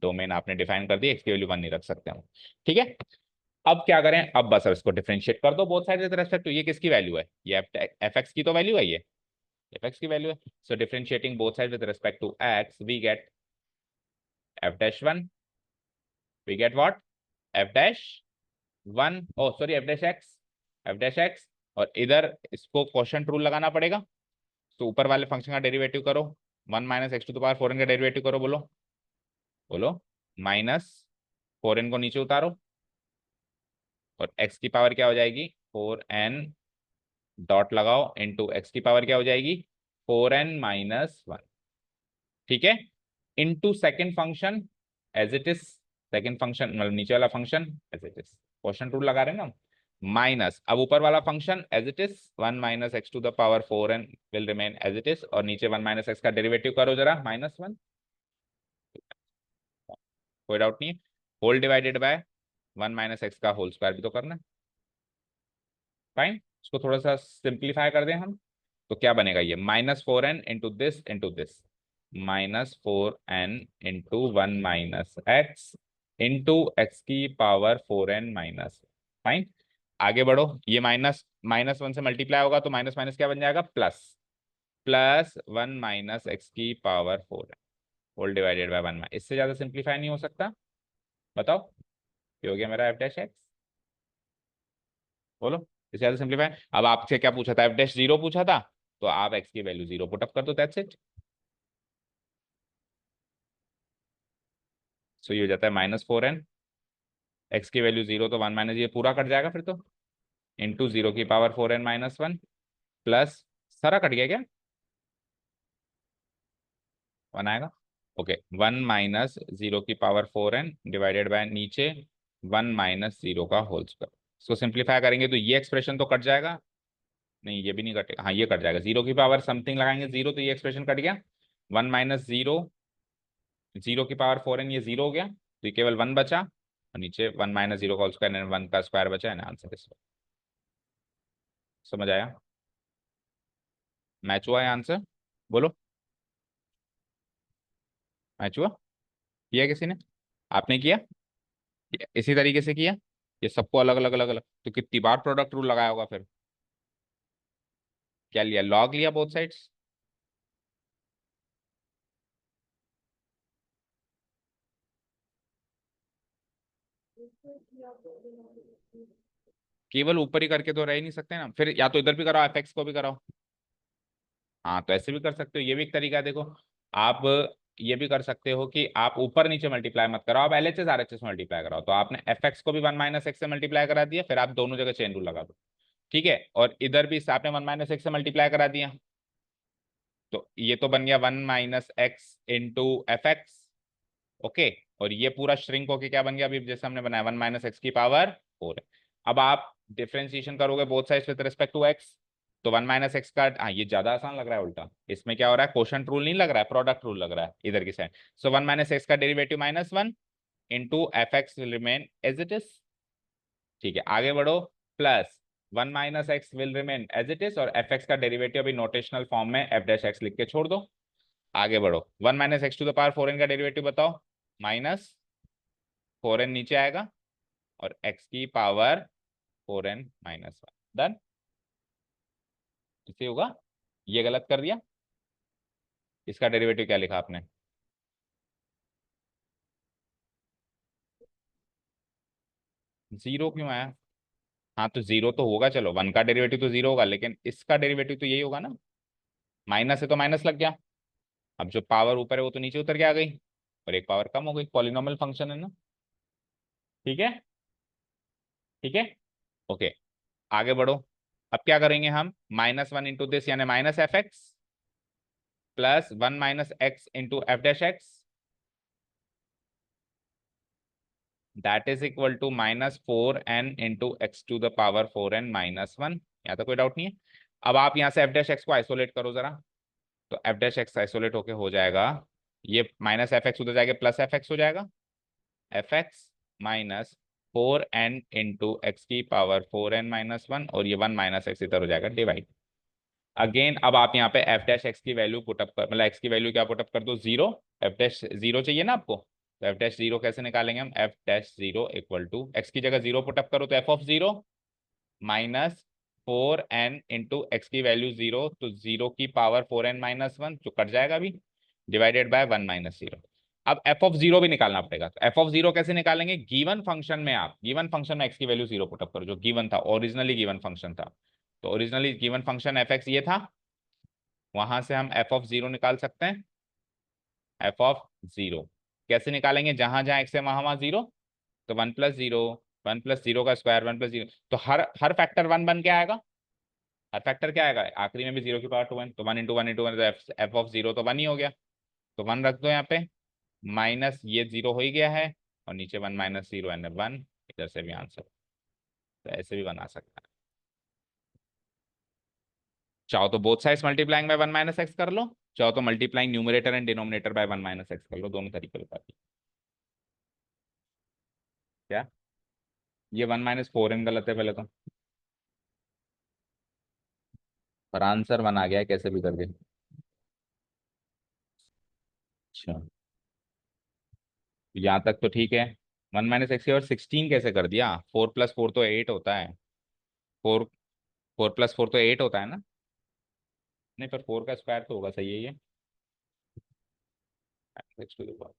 Domain आपने डिफाइन कर दी, x की वैल्यू 1 नहीं रख सकते हम। ठीक है। अब क्या करें, अब बस इसको डिफरेंशिएट कर दो both side with respect to, ये किसकी वैल्यू है, ये एफ एक्स की तो वैल्यू है, ये एफ एक्स की वैल्यू है। So differentiating both side with respect to x, we get f'1, we get what, f'1, oh sorry f'(x), और इधर इसको क्वोशंट रूल लगाना पड़ेगा। तो ऊपर वाले फंक्शन का डेरिवेटिव करो, 1 - x टू द पावर 4n का डेरिवेटिव करो, बोलो बोलो, -4n को नीचे उतारो, और x की पावर क्या हो जाएगी, 4n डॉट लगाओ इंटू x की पावर क्या हो जाएगी, 4n - 1। ठीक है। Into second function as it is, second function मतलब नीचे वाला function as it is, quotient rule लगा रहे हैं ना, माइनस अब ऊपर वाला function as it is, 1 - x to the पावर 4n will remain as it is, और नीचे 1 - x का डेरिवेटिव करो जरा, -1, कोई डाउट नहीं है। होल डिवाइडेड बाय 1 - x का होल स्क्वायर भी तो करना है। फाइन, इसको थोड़ा सा सिंप्लीफाई कर दें हम, तो क्या बनेगा, ये -4n into this, -4n into 1 - x into x की पावर 4n माइनस। फाइन, आगे बढ़ो, ये -1 से मल्टीप्लाई होगा तो माइनस माइनस क्या बन जाएगा, प्लस, +1 - x की power 4n। Whole divided by 1 इससे ज्यादा सिंप्लीफाई नहीं हो सकता। बताओ, ये हो गया मेरा एफ डैश एक्स। बोलो, इससे ज्यादा सिंप्लीफाई। अब आपसे क्या पूछा था, एफ डैश जीरो पूछा था, तो आप एक्स की वैल्यू जीरो पुटअप कर दो, दैट्स इट। सो ये हो जाता है -4n, एक्स की वैल्यू जीरो तो 1 ये पूरा कट जाएगा फिर तो, इंटू 0 की पावर 4n-1 प्लस, सारा कट गया क्या, 1 आएगा। ओके, 1 - 0 की पावर 4n डिवाइडेड बाय नीचे 1 - 0 का होल स्क्वायर। इसको सिंप्लीफाई करेंगे तो ये एक्सप्रेशन तो कट जाएगा, नहीं ये भी नहीं कटेगा, हाँ ये कट जाएगा, 0 की पावर समथिंग लगाएंगे जीरो, तो ये एक्सप्रेशन कट गया। 1 - 0, 0 की पावर 4n, ये जीरो हो गया, तो ये केवल 1 बचा, और नीचे 1 - 0 का होल स्क्वायर, 1 का स्क्वायर बचा है ना, आंसर इस। समझ आया, मैच हुआ है आंसर। बोलो, मैच हुआ, किया किसी ने, आपने किया, इसी तरीके से किया, ये सबको अलग अलग अलग अलग, तो कितनी बार प्रोडक्ट रूल लगाया होगा फिर, क्या लिया, लॉग लिया बोथ साइड्स। केवल ऊपर ही करके तो रह ही नहीं सकते ना, फिर या तो इधर भी कराओ, एफ एक्स को भी कराओ। हाँ तो ऐसे भी कर सकते हो, ये भी एक तरीका है, देखो आप ये भी कर सकते हो कि आप ऊपर नीचे मल्टीप्लाई मत कराओ, आप L H S R H S multiply कराओ, तो आपने एफ एक्स को भी 1 - x से मल्टीप्लाई करा दिया, फिर आप दोनों जगह चेन रूल लगा दो, ठीक है, और इधर भी आपने 1 - x से मल्टीप्लाई करा दिया, तो ये तो बन गया 1 - x into f x. Okay, और ये पूरा श्रिंक होके क्या बन गया, अभी जैसे हमने बनाया 1 - x की पावर 4 है। अब आप डिफ्रेंसिएशन करोगे both sides with respect to x, तो 1 - x का, हाँ ये ज्यादा आसान लग रहा है उल्टा, इसमें क्या हो रहा है, क्वोशंट रूल नहीं लग रहा है, प्रोडक्ट रूल लग रहा है इधर की साइड। सो 1 - x का derivative -1 into f x will remain as it is, ठीक है, आगे बढ़ो, plus 1 - x will remain as it is, और एफ एक्स का डेरिवेटिव अभी नोटेशनल फॉर्म में एफ डैश एक्स लिख के छोड़ दो। आगे बढ़ो, 1 - x⁴ का डेरिवेटिव बताओ, -4n नीचे आएगा, और x⁴ डन, इसे होगा, ये गलत कर दिया, इसका डेरिवेटिव क्या लिखा आपने, जीरो क्यों आया, हाँ तो जीरो तो होगा, चलो वन का डेरिवेटिव तो जीरो होगा, लेकिन इसका डेरिवेटिव तो यही होगा ना, माइनस है तो माइनस लग गया, अब जो पावर ऊपर है वो तो नीचे उतर के आ गई, और एक पावर कम हो गई, पॉलिनॉमियल फंक्शन है ना, ठीक है, ठीक है, ओके, आगे बढ़ो। अब क्या करेंगे हम, -1 इंटू दिस यानी -f(x) plus 1 - x into f dash x, that is equal to -4n into x⁴ -1। यहाँ तक कोई डाउट नहीं है। अब आप यहाँ से एफ डैश एक्स को आइसोलेट करो जरा, तो एफ डैश एक्स आइसोलेट होके हो जाएगा, ये -f(x) उधर जाएगा, +f(x) हो जाएगा, f(x) -4n इंटू x⁴ और ये 1 - x इधर हो जाएगा डिवाइड। अगेन अब आप यहाँ पे एफ डैश एक्स की वैल्यू पुटअप कर, मतलब एक्स की वैल्यू क्या पुटअप कर दो, जीरो, एफ डैश जीरो चाहिए ना आपको, तो एफ डैश जीरो कैसे निकालेंगे हम, f dash zero equal to x की जगह जीरो पुटअप करो, तो f of zero -4n into x की वैल्यू जीरो, तो 0 की पावर 4n-1 जो कट जाएगा अभी, डिवाइडेड बाय 1 - 0। अब एफ ऑफ जीरो भी निकालना पड़ेगा, तो एफ ऑफ जीरो कैसे निकालेंगे, गिवन फंक्शन में, आप गिवन फंक्शन में एक्स की वैल्यू जीरो पुटअप करो, जो गिवन था, ओरिजिनली गिवन फंक्शन था, तो originally given function f x ये था, वहां से हम एफ ऑफ जीरो निकाल सकते हैं, एफ ऑफ जीरो कैसे निकालेंगे, जहां जहां एक्स है वहां वहां जीरो, तो 1 + 0, 1 + 0 का स्क्वायर, 1 + 0, तो हर फैक्टर वन बन के आएगा, हर फैक्टर क्या आएगा, आखिरी में भी 0 की पावर 2n, तो 1 × 1 × 1, तो एफ ऑफ जीरो तो 1 ही हो गया, तो 1 रख दो यहाँ पे, माइनस ये जीरो हो ही गया है, और नीचे 1 - 0 एंड 1, इधर से भी आंसर, तो ऐसे भी बना सकता है। चाहो तो both sides multiplying by 1 - x कर लो, चाहो तो multiplying numerator and denominator bye 1 - x कर लो, दोनों तरीके बता दिए। क्या, ये 1 - 4n गलत है पहले तो, पर आंसर 1 आ गया है कैसे भी करके। अच्छा, यहाँ तक तो ठीक है, 1 - x और 16 कैसे कर दिया, 4 + 4 तो 8 होता है, 4, 4 + 4 तो 8 होता है ना, नहीं पर 4 का स्क्वायर तो होगा, सही है ये, एक्स टू द पावर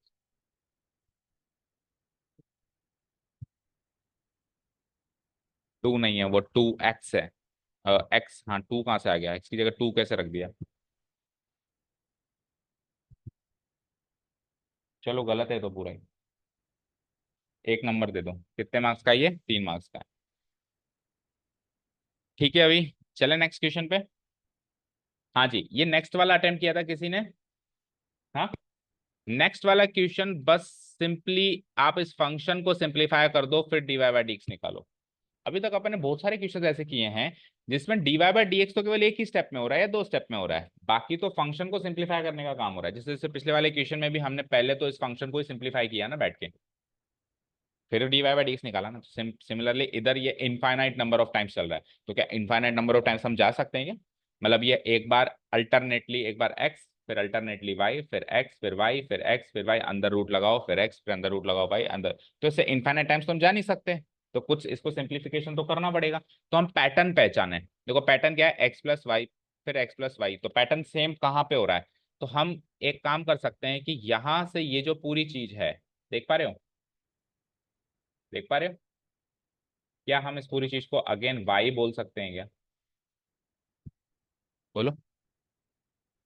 2 नहीं है, वो 2x है। एक्स, हाँ 2 कहाँ से आ गया, एक्स की जगह 2 कैसे रख दिया? चलो गलत है तो पूरा ही। एक नंबर दे दो। कितने मार्क्स का है ये? 3 मार्क्स का है। ठीक है, अभी चले नेक्स्ट क्वेश्चन पे। हाँ जी, ये नेक्स्ट वाला अटेम्प्ट किया था किसी ने? हाँ, नेक्स्ट वाला क्वेश्चन बस सिंपली आप इस फंक्शन को सिंप्लीफाई कर दो, फिर dy बाई डी निकालो। अभी तक अपन ने बहुत सारे क्वेश्चन ऐसे किए हैं जिसमें dy बाई डी तो केवल एक ही स्टेप में हो रहा है या 2 स्टेप में हो रहा है, बाकी तो फंक्शन को सिंप्लीफाई करने का काम हो रहा है। जैसे जैसे पिछले वाले क्वेश्चन में भी हमने पहले तो इस फंक्शन को ही सिंप्लीफाई किया ना बैठ के, फिर dy बाई डी निकाला ना। सिमिलरली इधर ये इनफाइनाइट नंबर ऑफ टाइम्स चल रहा है, तो क्या इनफाइनाइट नंबर ऑफ टाइम्स हम जा सकते हैं क्या? मतलब ये एक बार अल्टरनेटली, एक बार x फिर अल्टरनेटली y फिर x फिर y फिर x फिर y, अंदर रूट लगाओ फिर x फिर अंदर रूट लगाओ y अंदर, तो इससे इनफाइनाइट टाइम्स तो हम जा नहीं सकते। तो कुछ इसको सिंप्लीफिकेशन तो करना पड़ेगा। तो हम पैटर्न पहचाने, देखो पैटर्न क्या है, x प्लस वाई फिर x प्लस वाई, तो पैटर्न सेम कहाँ पे हो रहा है? तो हम एक काम कर सकते हैं कि यहां से ये जो पूरी चीज है, देख पा रहे हो, देख पा रहे हो, क्या हम इस पूरी चीज को अगेन y बोल सकते हैं क्या? बोलो,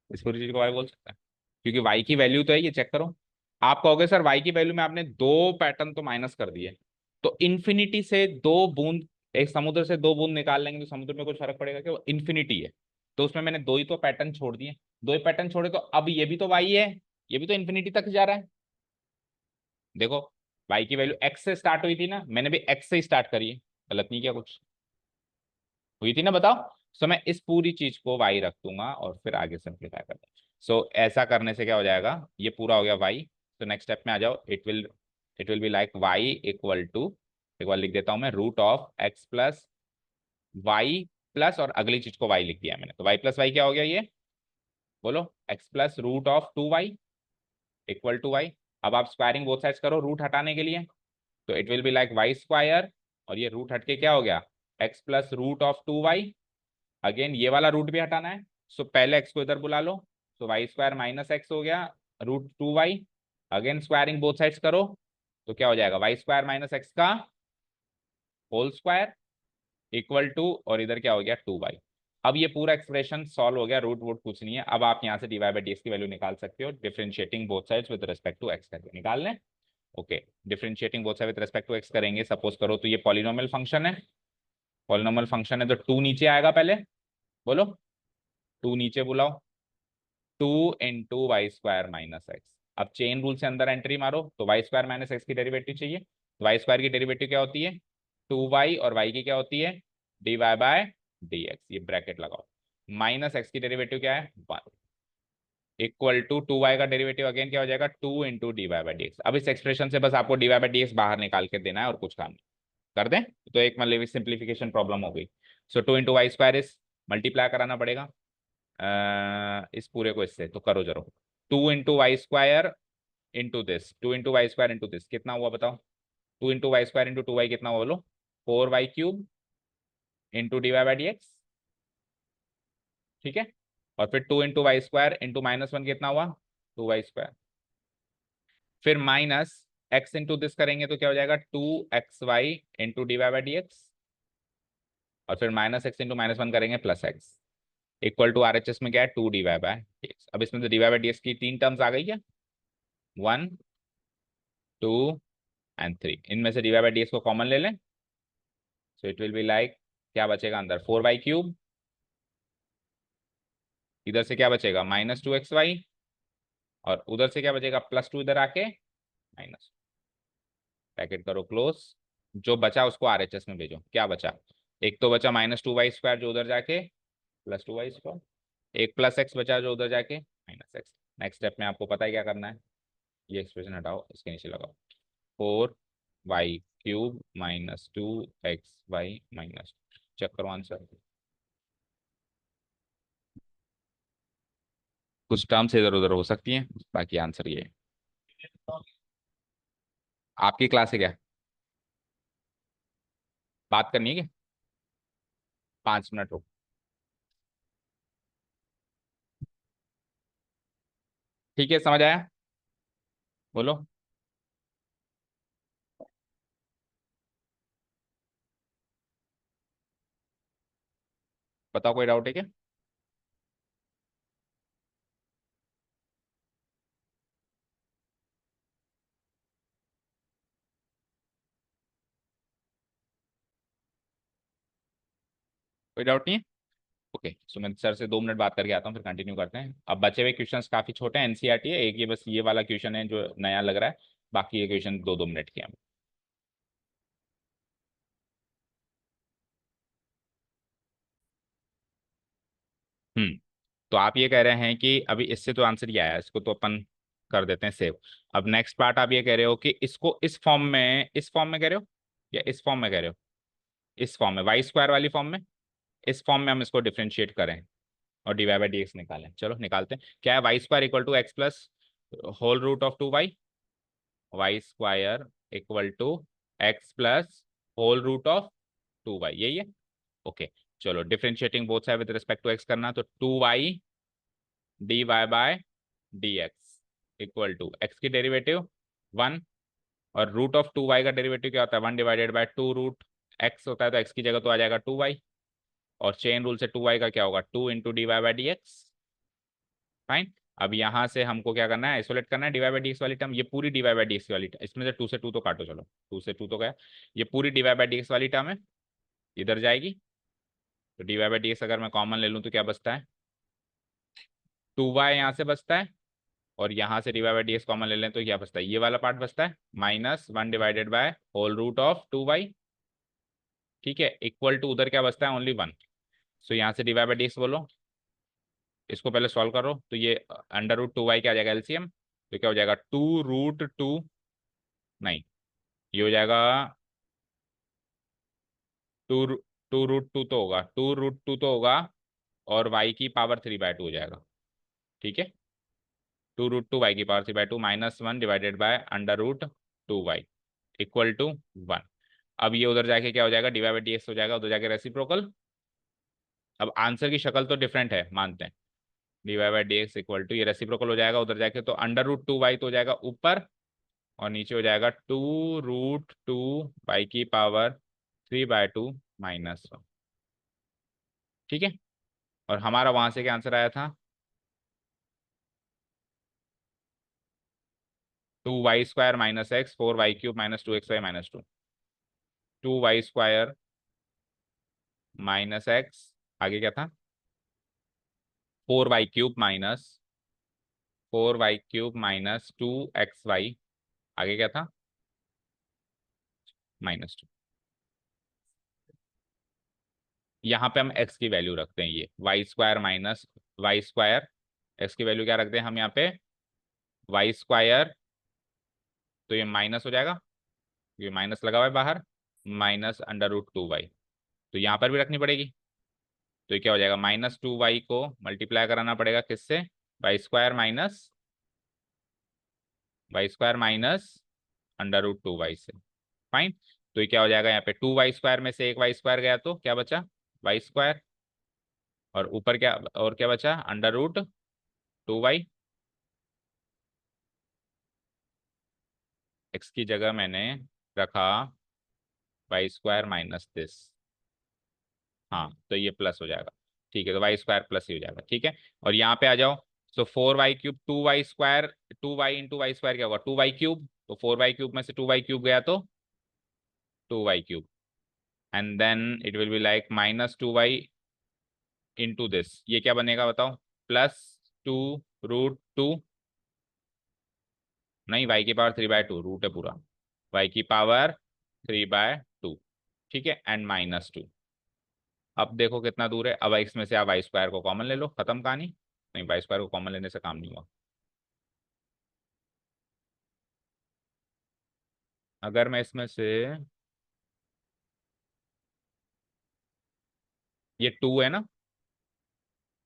इस पूरी चीज को y बोल सकते हैं? क्योंकि y की वैल्यू तो है, ये चेक करो। आप कहोगे सर y की वैल्यू में आपने 2 पैटर्न तो माइनस कर दिए, तो इन्फिनिटी से 2 बूंद, एक समुद्र से 2 बूंद निकाल लेंगे तो समुद्र में कुछ फर्क पड़ेगा क्या? वो इन्फिनिटी है, तो उसमें मैंने 2 ही तो पैटर्न छोड़ दिए। 2 ही पैटर्न छोड़े तो अब ये भी तो y है, ये भी तो इन्फिनिटी तक जा रहा है। देखो, y की वैल्यू x से स्टार्ट हुई थी ना, मैंने भी x से ही स्टार्ट करी है, गलत नहीं किया कुछ, हुई थी ना बताओ। सो मैं इस पूरी चीज को y रख दूंगा और फिर आगे सिंप्लीफाई कर दूंगा। सो ऐसा करने से क्या हो जाएगा, ये पूरा हो गया y। तो नेक्स्ट स्टेप में आ जाओ, it will be like y equal to, एक बार लिख देता हूं मैं, root of x plus y plus, और अगली चीज को y लिख दिया मैंने, तो y प्लस वाई क्या हो गया ये? बोलो, x plus root of 2y equal to y। अब आप स्क्वायरिंग बोथ साइड्स करो रूट हटाने के लिए, तो it will be like y square, और ये रूट हट के क्या हो गया, x plus root of 2y। Again ये वाला रूट भी हटाना है, सो पहले x को इधर बुला लो, so y square minus x हो गया root 2y। Again squaring both sides करो, तो क्या हो जाएगा, वाई स्क्वायर माइनस एक्स का होल स्क्वायर इक्वल टू, और इधर क्या हो गया 2y। अब ये पूरा एक्सप्रेशन सॉल्व हो गया, रूट वूट कुछ नहीं है। अब आप यहाँ से dy बाई डी की वैल्यू निकाल सकते हो, differentiating both sides with respect to x करके निकाल लें। Okay, differentiating both side with respect to x करेंगे, सपोज करो तो ये पॉलिनोमियल फंक्शन है, पॉलिनोमियल फंक्शन है तो 2 नीचे आएगा पहले, बोलो 2 नीचे बुलाओ, 2 × y² - x। अब चेन रूल से अंदर एंट्री मारो, तो y² - x की डेरिवेटिव चाहिए, तो y स्क्वायर की डेरिवेटिव क्या होती है, 2y, और y की क्या होती है, dy/dx। ये ब्रैकेट लगाओ, माइनस x की डेरिवेटिव क्या है, 1 इक्वल टू 2y का डेरिवेटिव अगेन क्या हो जाएगा, 2 × dy/dx। अब इस एक्सप्रेशन से बस आपको dy/dx बाहर निकाल के देना है और कुछ काम नहीं। कर दें तो एक मतलब सिंप्लीफिकेशन प्रॉब्लम हो गई। सो 2 × y² इस मल्टीप्लाई कराना पड़ेगा इस पूरे को इससे, तो करो जरो, 2 × y² × दिस, 2 × y² × दिस कितना हुआ बताओ, 2 × y² × 2y कितना हुआ बोलो, 4y³ × dy/dx। ठीक है, और फिर 2 × y² × -1 कितना हुआ, 2y²। फिर माइनस x इंटू दिस करेंगे तो क्या हो जाएगा, 2xy × dy/dx, और फिर माइनस x इंटू -1 करेंगे plus x equal to RHS में क्या है, 2 dy/dx। अब इसमें तो dy/dx की 3 टर्म्स आ गई है, 1 2 एंड 3, इनमें से dy/dx को कॉमन ले लें, सो इट विल बी लाइक, क्या बचेगा अंदर, 4y³, इधर से क्या बचेगा -2xy, और उधर से क्या बचेगा +2 इधर आके माइनस, पैकेट करो क्लोज। जो बचा उसको RHS में भेजो, क्या बचा, एक तो बचा -2y² जो उधर जाके +2y², एक प्लस एक्स बचा जो उधर जाके -x। नेक्स्ट स्टेप में आपको पता है क्या करना है, ये एक्सप्रेशन हटाओ, इसके नीचे लगाओ, 4y³ -2xy-, चेक करो आंसर। कुछ टर्म्स इधर उधर हो सकती हैं, बाकी आंसर ये है। आपकी क्लास है क्या, बात करनी है क्या, 5 मिनट रुक। ठीक है, समझ आया। बोलो। बताओ, कोई डाउट है क्या? कोई डाउट नहीं है? ओके, सो मैं सर से 2 मिनट बात करके आता हूँ, फिर कंटिन्यू करते हैं। अब बचे हुए क्वेश्चंस काफी छोटे हैं, एनसीईआरटी है, एक ये बस ये वाला क्वेश्चन है जो नया लग रहा है। बाकी ये क्वेश्चन 2-2 मिनट के हैं। हम्म। तो आप ये कह रहे हैं कि अभी इससे तो आंसर ही आया है, इसको तो अपन कर देते हैं सेव। अब नेक्स्ट पार्ट आप ये कह रहे हो कि इसको इस फॉर्म में कह रहे हो, या इस फॉर्म में कह रहे हो? इस फॉर्म में, वाई स्क्वायर वाली फॉर्म में। इस फॉर्म में हम इसको डिफ्रेंशिएट करें और d y by d x निकालें। चलो निकालते हैं। क्या है? Y square equal to x plus whole root of 2y। Y square equal to x plus whole root of 2y, यही है। ओके, चलो differentiating both side with respect to x करना, तो 2y d y by d x equal to x की derivative 1, और root of 2y का derivative क्या होता है? 1/2 रूट एक्स होता है, तो एक्स की जगह तो आ जाएगा 2y। और चेन रूल से 2y का क्या होगा? 2 × dy/dx। फाइन। अब यहाँ से हमको क्या करना है? आइसोलेट करना है डीवाई बाई डी एक्स वाली टर्म, ये पूरी डीवाई बाई डी एक्स वाली टर्म, इसमें से 2 से 2 तो काटो, चलो 2 से 2 तो गया। ये पूरी डीवाई बाई डी एक्स वाली टर्म है, इधर जाएगी। तो डीवाई बाई डी एक्स अगर मैं कॉमन ले लूँ तो क्या बचता है? 2y यहाँ से बचता है, और यहाँ से d y by d x common ले लें तो क्या बचता है? ये वाला पार्ट बचता है, -1/होल रूट ऑफ 2y। ठीक है, इक्वल टू उधर क्या बचता है? ओनली 1। सो यहाँ से डीवाई बाई डी एक्स बोलो, इसको पहले सॉल्व करो, तो ये √2y क्या आ जाएगा? एलसीएम। तो क्या हो जाएगा? 2√2, नहीं, ये हो जाएगा टू टू रूट टू तो होगा, 2√2 तो होगा, और y की पावर 3/2 हो जाएगा। ठीक है, 2√2 y की पावर 3/2 -1/√2y इक्वल टू 1। अब ये उधर जाके क्या हो जाएगा? डीवाई बाई डी एक्स हो जाएगा, उधर जाके रेसिप्रोकल। अब आंसर की शक्ल तो डिफरेंट है, मानते हैं। D y by d x equal to, ये रेसिप्रोकल हो जाएगा उधर जाके, तो √2y तो हो जाएगा ऊपर, और नीचे हो जाएगा 2√2 y की पावर 3/2 -1। ठीक है, और हमारा वहां से क्या आंसर आया था? 2y² - x 4y³ - 2xy - 2। 2y² - x, आगे क्या था? 4y³ - 2xy, आगे क्या था? -2। यहाँ पे हम x की वैल्यू रखते हैं, ये y² - y², x की वैल्यू क्या रखते हैं हम यहाँ पे? y², तो ये माइनस हो जाएगा, ये माइनस लगा हुआ है बाहर, -√2y, तो यहाँ पर भी रखनी पड़ेगी। तो ये क्या हो जाएगा? -2y को मल्टीप्लाई कराना पड़ेगा किससे? y² - y² -√2y से। फाइन। तो ये क्या हो जाएगा? यहाँ पे 2y² में से एक y² गया, तो क्या बचा? y²। और ऊपर क्या, और क्या बचा? √2y। x की जगह मैंने रखा y² माइनस दिस। हाँ, तो ये प्लस हो जाएगा। ठीक है, तो y² प्लस ही हो जाएगा। ठीक है, और यहाँ पे आ जाओ। सो 4y³ 2y², 2y × y² क्या होगा? 2y³। तो 4y³ में से 2y³ गया तो 2y³, and then it will be like -2y × this, ये क्या बनेगा बताओ? +2√2, नहीं, y की पावर 3/2, रूट है पूरा, y की पावर 3/2। ठीक है, एंड -2। अब देखो कितना दूर है। अब x में से आप y² को कॉमन ले लो, खत्म कहानी। नहीं, y² को कॉमन लेने से काम नहीं हुआ। अगर मैं इसमें से, ये 2 है ना,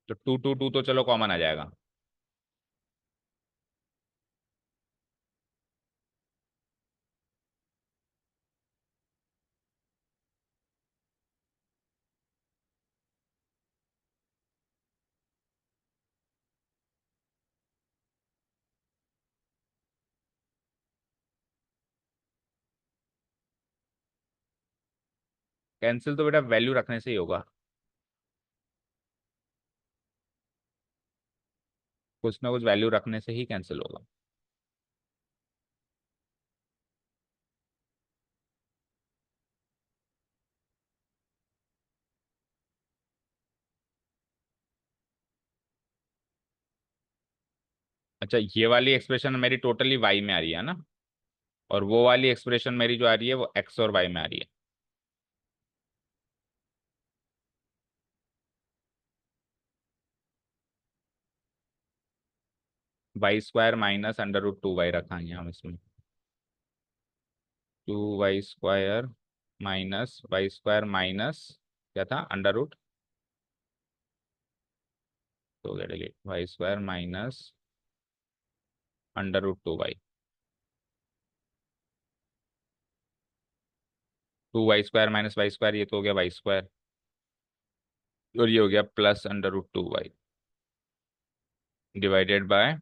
तो 2 तो चलो कॉमन आ जाएगा। कैंसिल तो बेटा वैल्यू रखने से ही होगा, कुछ ना कुछ वैल्यू रखने से ही कैंसिल होगा। अच्छा, ये वाली एक्सप्रेशन मेरी टोटली वाई में आ रही है ना, और वो वाली एक्सप्रेशन मेरी जो आ रही है वो एक्स और वाई में आ रही है। Y square minus under root two y रखेंगे हम इसमें। Two y square minus y square minus क्या था, अंडर रूट, तो गया delete, y square minus under root two y. Two y square minus y square, ये तो हो गया वाई स्क्वायर, और ये हो गया plus under root two y divided by,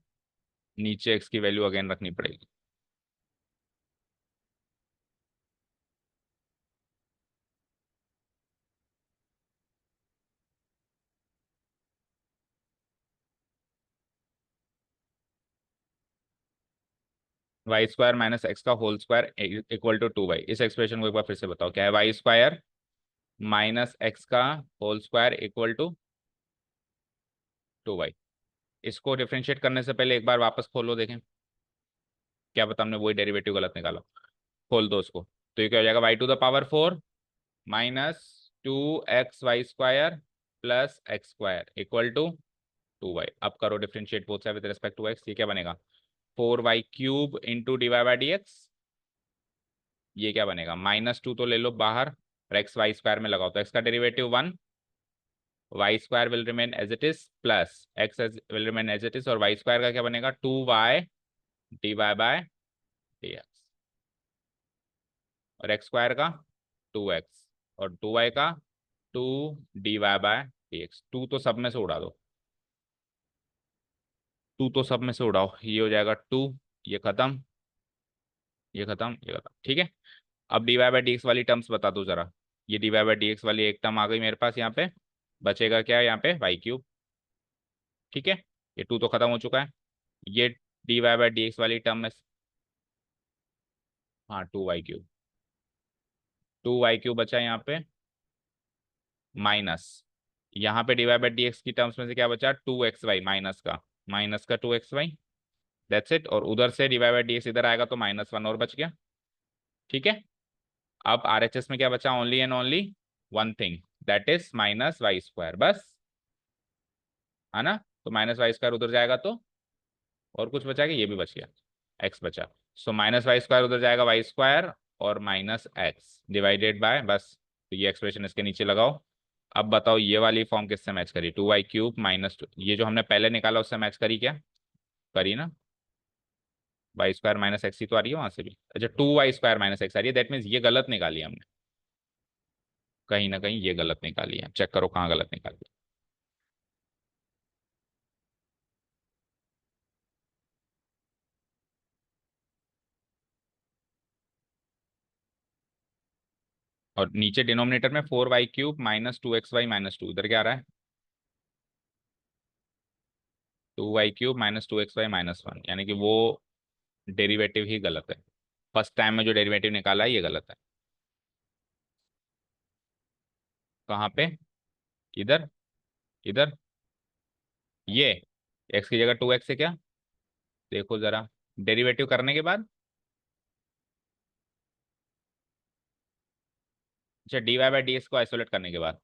नीचे एक्स की वैल्यू अगेन रखनी पड़ेगी। वाई स्क्वायर माइनस एक्स का whole square equal to two y, इस एक्सप्रेशन को एक बार फिर से बताओ, क्या है, वाई स्क्वायर माइनस एक्स का whole square equal to two y. इसको डिफरेंशिएट करने से पहले एक बार वापस खोलो देखें, क्या पता हमने वही डेरिवेटिव गलत निकाला। खोल दो उसको, तो ये क्या हो जाएगा, y to the power four minus two x y square plus x square equal to two y. अब करो differentiate both side with respect to x, ये क्या बनेगा, four y cube into d y by d x. ये क्या बनेगा, minus two तो ले लो बाहर, और एक्स वाई स्क्वायर में लगाओ, तो एक्स का derivative one, y square will remain as it is plus x will remain as it is, और वाई स्क्वायर का क्या बनेगा, two y d y by d x, और एक्स स्क्वायर का टू एक्स, और टू वाई का two d y by d x. Two तो सब में से उड़ा दो, टू तो सब में से उड़ाओ, ये हो जाएगा टू, ये खत्म, ये खत्म, ये खत्म, ठीक है। अब d y by d x वाली टर्म्स बता दो जरा। ये d y by d x वाली एक टर्म आ गई मेरे पास यहाँ पे, बचेगा क्या यहाँ पे, वाई क्यूब, ठीक है। ये टू तो खत्म हो चुका है, ये d y by d x वाली टर्म में, हाँ two y cube, two y cube बचा यहाँ पे, माइनस, यहाँ पे d y by d x की टर्म्स में से क्या बचा, टू एक्स वाई माइनस का, माइनस का two x y, that's it. और उधर से d y by d x इधर आएगा तो माइनस वन और बच गया, ठीक है। अब आरएचएस में क्या बचा, only and only one thing, that is minus y square, बस, है ना। तो माइनस वाई स्क्वायर उधर जाएगा तो, और कुछ बचा कि ये भी बच गया, एक्स बचा। सो माइनस वाई स्क्वायर उधर जाएगा, वाई स्क्वायर और माइनस एक्स डिवाइडेड बाय, बस, तो ये एक्सप्रेशन इसके नीचे लगाओ। अब बताओ ये वाली फॉर्म किससे मैच करी, two y cube minus two, ये जो हमने पहले निकाला उससे मैच करी क्या, करी ना, वाई स्क्वायर माइनस एक्स ही तो आ रही है वहां से भी। अच्छा, two y square minus x आ रही है, दैट मीन्स ये गलत निकाली है हमने, कहीं ना कहीं ये गलत निकाली है, चेक करो कहाँ गलत निकाली है। और नीचे डिनोमिनेटर में four y cube minus two x y minus two, इधर क्या आ रहा है, two y cube minus two x y minus one, यानी कि वो डेरिवेटिव ही गलत है, फर्स्ट टाइम में जो डेरिवेटिव निकाला है ये गलत है। कहाँ पे, इधर, इधर, ये एक्स की जगह टू एक्स है क्या, देखो जरा, डेरिवेटिव करने के बाद, अच्छा d y by d x को आइसोलेट करने के बाद,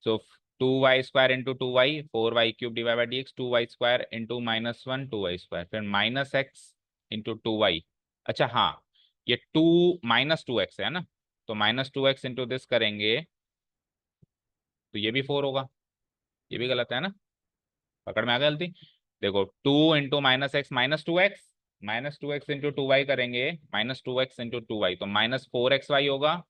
so two y square into two y, four y cube divide by d x, two y square into minus one two y square, फिर minus x into two y. अच्छा हाँ, ये to minus two x है ना, तो minus two x into this करेंगे तो ये भी फोर होगा, ये भी गलत है ना, पकड़ में आ गया गलती। देखो two into minus two x into two y करेंगे, minus two x into two y, तो माइनस फोर एक्स वाई होगा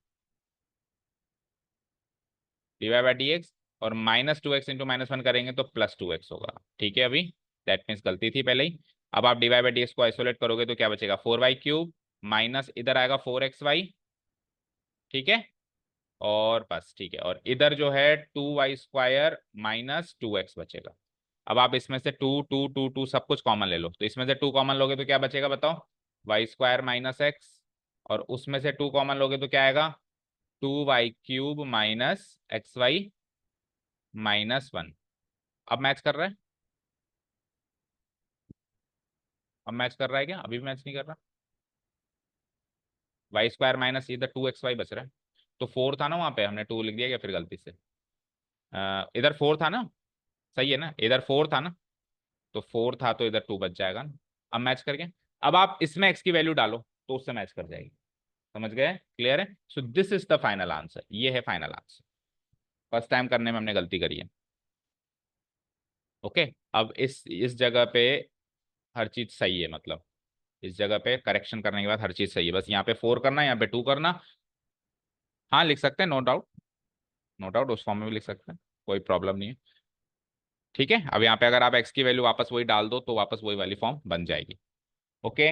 डिवाइड बाई डी एक्स, और minus two x into minus one करेंगे तो प्लस टू एक्स होगा, ठीक है। अभी दैट मीन्स गलती थी पहले ही। अब आप डिवाइड बाई डी एक्स को आइसोलेट करोगे तो क्या बचेगा, फोर वाई क्यूब माइनस इधर आएगा फोर एक्स वाई, ठीक है। और बस ठीक है, और इधर जो है 2y² माइनस 2x बचेगा। अब आप इसमें से 2 2 2 2 सब कुछ कॉमन ले लो, तो इसमें से 2 कॉमन लोगे तो क्या बचेगा बताओ, y² माइनस एक्स, और उसमें से 2 कॉमन लोगे तो क्या आएगा, 2y³ माइनस xy-1। अब मैच कर रहा है, अब मैच कर रहा है क्या, अभी भी मैच नहीं कर रहा, y² माइनस इधर 2xy बच रहा है। तो 4 था ना वहां पे, हमने 2 लिख दिया क्या फिर गलती से, इधर 4 था ना, सही है ना, इधर 4 था ना, तो 4 था तो इधर 2 बच जाएगा ना। अब मैच करके, अब आप इसमें x की वैल्यू डालो तो उससे मैच कर जाएगी। समझ गए, क्लियर है। So this is the final answer, ये है फाइनल आंसर। फर्स्ट टाइम करने में हमने गलती करी है। ओके, अब इस जगह पे हर चीज सही है, मतलब इस जगह पे करेक्शन करने के बाद हर चीज सही है, बस यहाँ पे 4 करना, यहाँ पे 2 करना। हाँ लिख सकते हैं, नो डाउट, नो डाउट उस फॉर्म में भी लिख सकते हैं, कोई प्रॉब्लम नहीं है। ठीक है, अब यहाँ पे अगर आप x की वैल्यू वापस वही डाल दो तो वापस वही वाली फॉर्म बन जाएगी। ओके,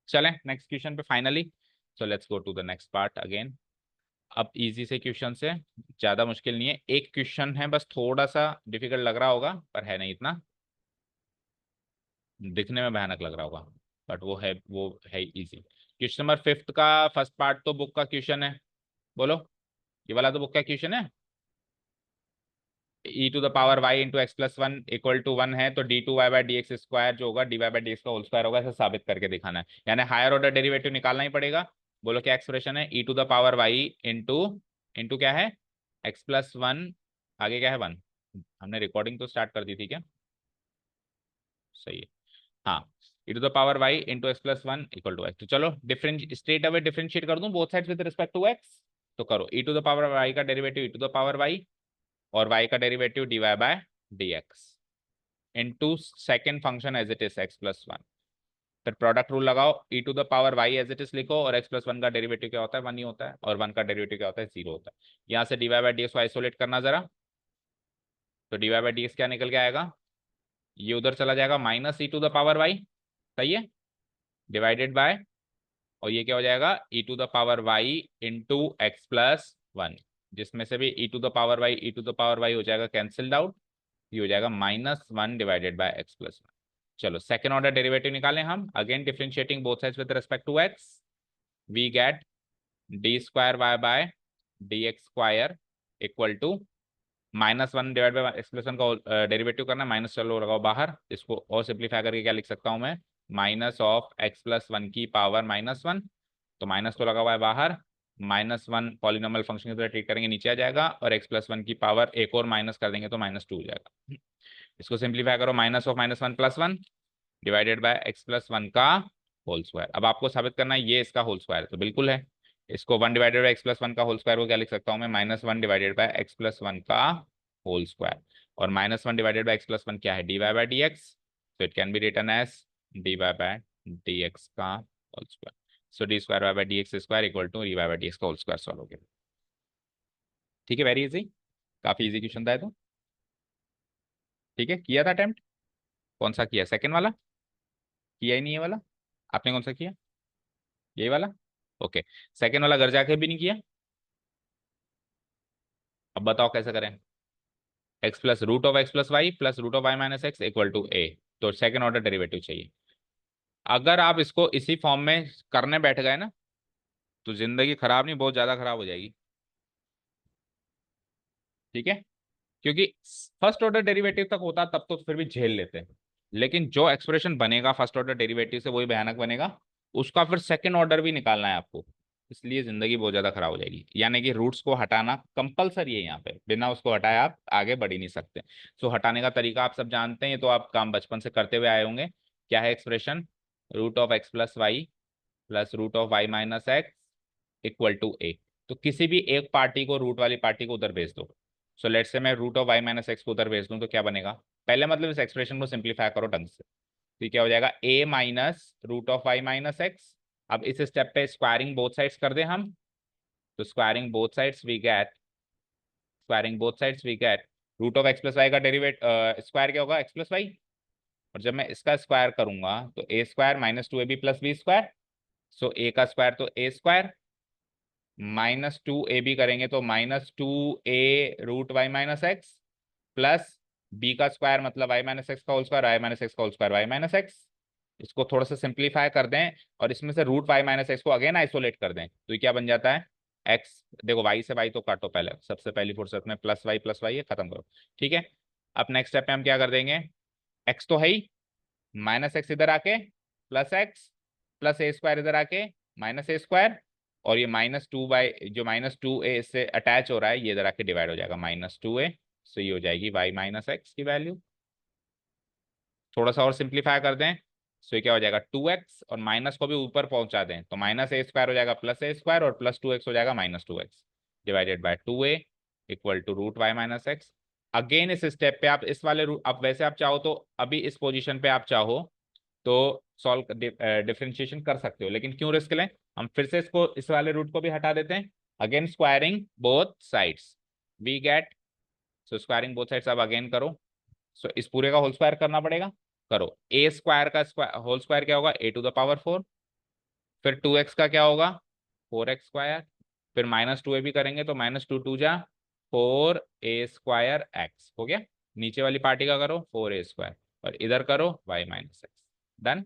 चलें नेक्स्ट क्वेश्चन पे finally. So let's go to the next part again. अब इजी से क्वेश्चन से, ज्यादा मुश्किल नहीं है, एक क्वेश्चन है बस थोड़ा सा डिफिकल्ट लग रहा होगा पर है नहीं इतना, दिखने में भयानक लग रहा होगा बट वो है इजी। क्वेश्चन नंबर 5 का फर्स्ट पार्ट तो बुक का क्वेश्चन है, बोलो ये वाला तो बुक का क्वेश्चन है। e⁻y × x+1 = 1 है, तो d2y/dx² जो होगा dy/dx का होल स्क्वायर होगा, ऐसा साबित करके दिखाना है, यानी हायर ऑर्डर डेरिवेटिव निकालना ही पड़ेगा। बोलो क्या एक्सप्रेशन है, e⁻y इंटू क्या है, x+1, आगे क्या है 1। हमने रिकॉर्डिंग तो स्टार्ट कर दी थी क्या, सही है, हाँ, e⁻y × x+1 = x। तो चलो डिफरेंट स्ट्रेट अवे डिफरेंशिएट कर दूं both sides with respect to x, तो करो, e⁻y का डेरिवेटिव e⁻y और y का derivative dy/dx into second function as it is x+1। फिर प्रोडक्ट रूल लगाओ, e⁻y एज इट इज लिखो, और x+1 का डेरिवेटिव क्या होता है, 1 ही होता है, और 1 का डेरिवेटिव क्या होता है, 0 होता है। यहाँ से dy/dx को आइसोलेट करना जरा, तो dy/dx क्या निकल के आएगा, ये उधर चला जाएगा -e⁻y, सही है, डिवाइडेड बाय, और ये क्या हो जाएगा e⁻y इंटू x+1, जिसमें से भी e⁻y हो जाएगा कैंसिल्ड आउट, ये हो जाएगा -1 डिवाइडेड बाय x+1। चलो सेकेंड ऑर्डर डेरिवेटिव निकालें हम, again differentiating both sides with respect to x, we get d²y/dx² equal to -1 divide by x+1 का डेरिवेटिव करना, माइनस चलो लगाओ बाहर, इसको और सिंप्लीफाई करके क्या लिख सकता हूं मैं, -(x+1) तो माइनस तो लगा हुआ है बाहर, -1 पॉलिनोमियल फंक्शन की तरह ट्रीट करेंगे, नीचे आ जाएगा, और x+1 की पावर एक और माइनस कर देंगे तो -2 हो जाएगा। इसको सिंप्लीफाई करो, -(-1 + 1) डिवाइडेड बाय x+1 का होल स्क्वायर। अब आपको साबित करना है ये इसका होल स्क्वायर, तो बिल्कुल है, इसको 1 डिवाइडेड बाय x+1 का होल स्क्वायर को क्या लिख सकता हूँ मैं, -1 डिवाइडेड बाय x+1 का होल स्क्वायर, और -1 डिवाइडेड बाय x+1 क्या है, dy/dx, so it can be written as dy/dx का whole square. So d²y/dx² equal to dy/dx का होल स्क्वायर सॉल्व हो गया। ठीक है, वेरी इजी, काफी इजी क्वेश्चन था ये तो। ठीक है, किया था अटेम्प्ट, कौन सा किया, सेकंड वाला किया ही नहीं, ये वाला आपने कौन सा किया, यही वाला, ओके। सेकंड वाला घर जाके भी नहीं किया, अब बताओ कैसे करें, x+√(x+y+√(y−x) = a, तो सेकंड ऑर्डर डेरिवेटिव चाहिए। अगर आप इसको इसी फॉर्म में करने बैठ गए ना, तो जिंदगी खराब नहीं, बहुत ज्यादा खराब हो जाएगी। ठीक है, क्योंकि फर्स्ट ऑर्डर डेरिवेटिव तक होता तब तो फिर भी झेल लेते हैं, लेकिन जो एक्सप्रेशन बनेगा फर्स्ट ऑर्डर डेरिवेटिव से वही भयानक बनेगा, उसका फिर सेकंड ऑर्डर भी निकालना है आपको, इसलिए जिंदगी बहुत ज्यादा खराब हो जाएगी। यानी कि रूट्स को हटाना कंपलसरी है यहाँ पे, बिना उसको हटाए आप आगे बढ़ ही नहीं सकते। सो हटाने का तरीका आप सब जानते हैं, तो आप काम बचपन से करते हुए आए होंगे। क्या है एक्सप्रेशन, √(x+y+√(y−x) = a, तो किसी भी एक पार्टी को, रूट वाली पार्टी को उधर भेज दो। सो लेट्स से मैं √(y−x) को उधर भेज दूं तो क्या बनेगा, पहले मतलब इस एक्सप्रेशन को सिंप्लीफाई करो ढंग से, तो क्या हो जाएगा a-√(y−x)। अब इस स्टेप पे स्क्वायरिंग बोथ साइड्स कर दें हम, तो squaring both sides we get √(x+y) का डेरिवेट स्क्वायर क्या होगा, x+y, और जब मैं इसका स्क्वायर करूंगा तो a² -2ab + b², so a का स्क्वायर तो a², -2ab करेंगे तो -2a√y-x प्लस b का स्क्वायर मतलब y-x का होल स्क्वायर, y-x का होल स्क्वायर y-x। इसको थोड़ा सा सिंप्लीफाई कर दें और इसमें से √y-x को अगेन आइसोलेट कर दें तो ये क्या बन जाता है x। देखो y से y तो काटो पहले, सबसे पहली फुर्सत में प्लस y है, खत्म करो। ठीक है, अब नेक्स्ट स्टेप पे हम क्या कर देंगे, x तो है ही, -x इधर आके +x प्लस a स्क्वायर इधर आके -a स्क्वायर, और ये -2 जो -2a इससे अटैच हो रहा है ये इधर आके डिवाइड हो जाएगा -2a। सो ये हो जाएगी y-x की वैल्यू। थोड़ा सा और सिंप्लीफाई कर दें सो ये क्या हो जाएगा 2x, और माइनस को भी ऊपर पहुंचा दें तो -a स्क्वायर हो जाएगा +a स्क्वायर, और +2x हो जाएगा -2x divided by 2a equal to √y-x। Again इस स्टेप पे आप इस वाले अब वैसे आप चाहो तो अभी इस पोजीशन पे आप चाहो तो सॉल्व डिफरेंशिएशन कर सकते हो, लेकिन क्यों रिस्क लें, हम फिर से इसको इस वाले रूट को भी हटा देते हैं। Again squaring both sides we get, so squaring both sides अब अगेन करो। सो इस पूरे का होल स्क्वायर करना पड़ेगा, करो। ए स्क्वायर का होल स्क्वायर क्या होगा a⁴, फिर 2x का क्या होगा 4x², फिर -2a भी करेंगे तो -2 × 2 = 4a² हो गया। नीचे वाली पार्टी का करो 4a² और इधर करो y-x, डन।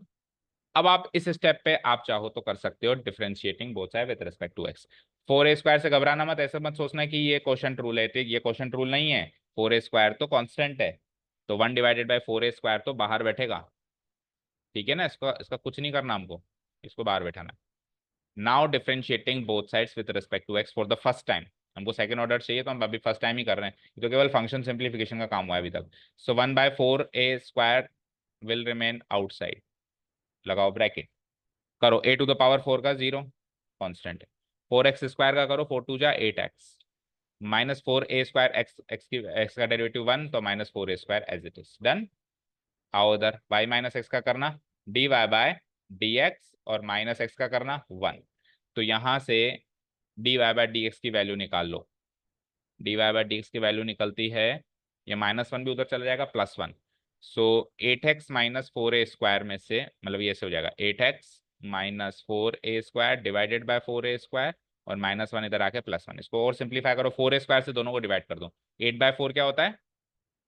अब आप इस स्टेप पे आप चाहो तो कर सकते हो differentiating both side with respect to x। 4a² से घबराना मत, ऐसा मत सोचना कि ये क्वोशंट रूल है, तो ये क्वोशंट रूल नहीं है। 4a² तो कांस्टेंट है, तो 1/4a² तो बाहर बैठेगा, ठीक है ना। इसका इसका कुछ नहीं करना हमको, इसको बाहर बैठाना है। Now differentiating both sides with respect to x for the first time, हमको सेकंड ऑर्डर चाहिए तो हम अभी फर्स्ट टाइम ही कर रहे हैं, ये तो केवल फंक्शन सिंप्लीफिकेशन का काम हुआ है अभी तक। सो 1/4a² विल रिमेन आउटसाइड, लगाओ ब्रैकेट, करो a⁴ का 0 कांस्टेंट है, 4x² का करो 4×2 = 8x, -4a² x का डेरिवेटिव 1 तो -4a² as it is, done. आओ उधर y-x का करना dy/dx और -x का करना 1, तो यहां से dy/dx की वैल्यू निकाल लो। dy/dx की वैल्यू निकलती है, ये -1 भी उधर चला जाएगा +1, सो 8x - 4a² में से मतलब ये से हो जाएगा 8x - 4a² divided by 4a² और -1 इधर आके +1। इसको और सिंप्लीफाई करो, 4a² से दोनों को डिवाइड कर दो, 8/4 क्या होता है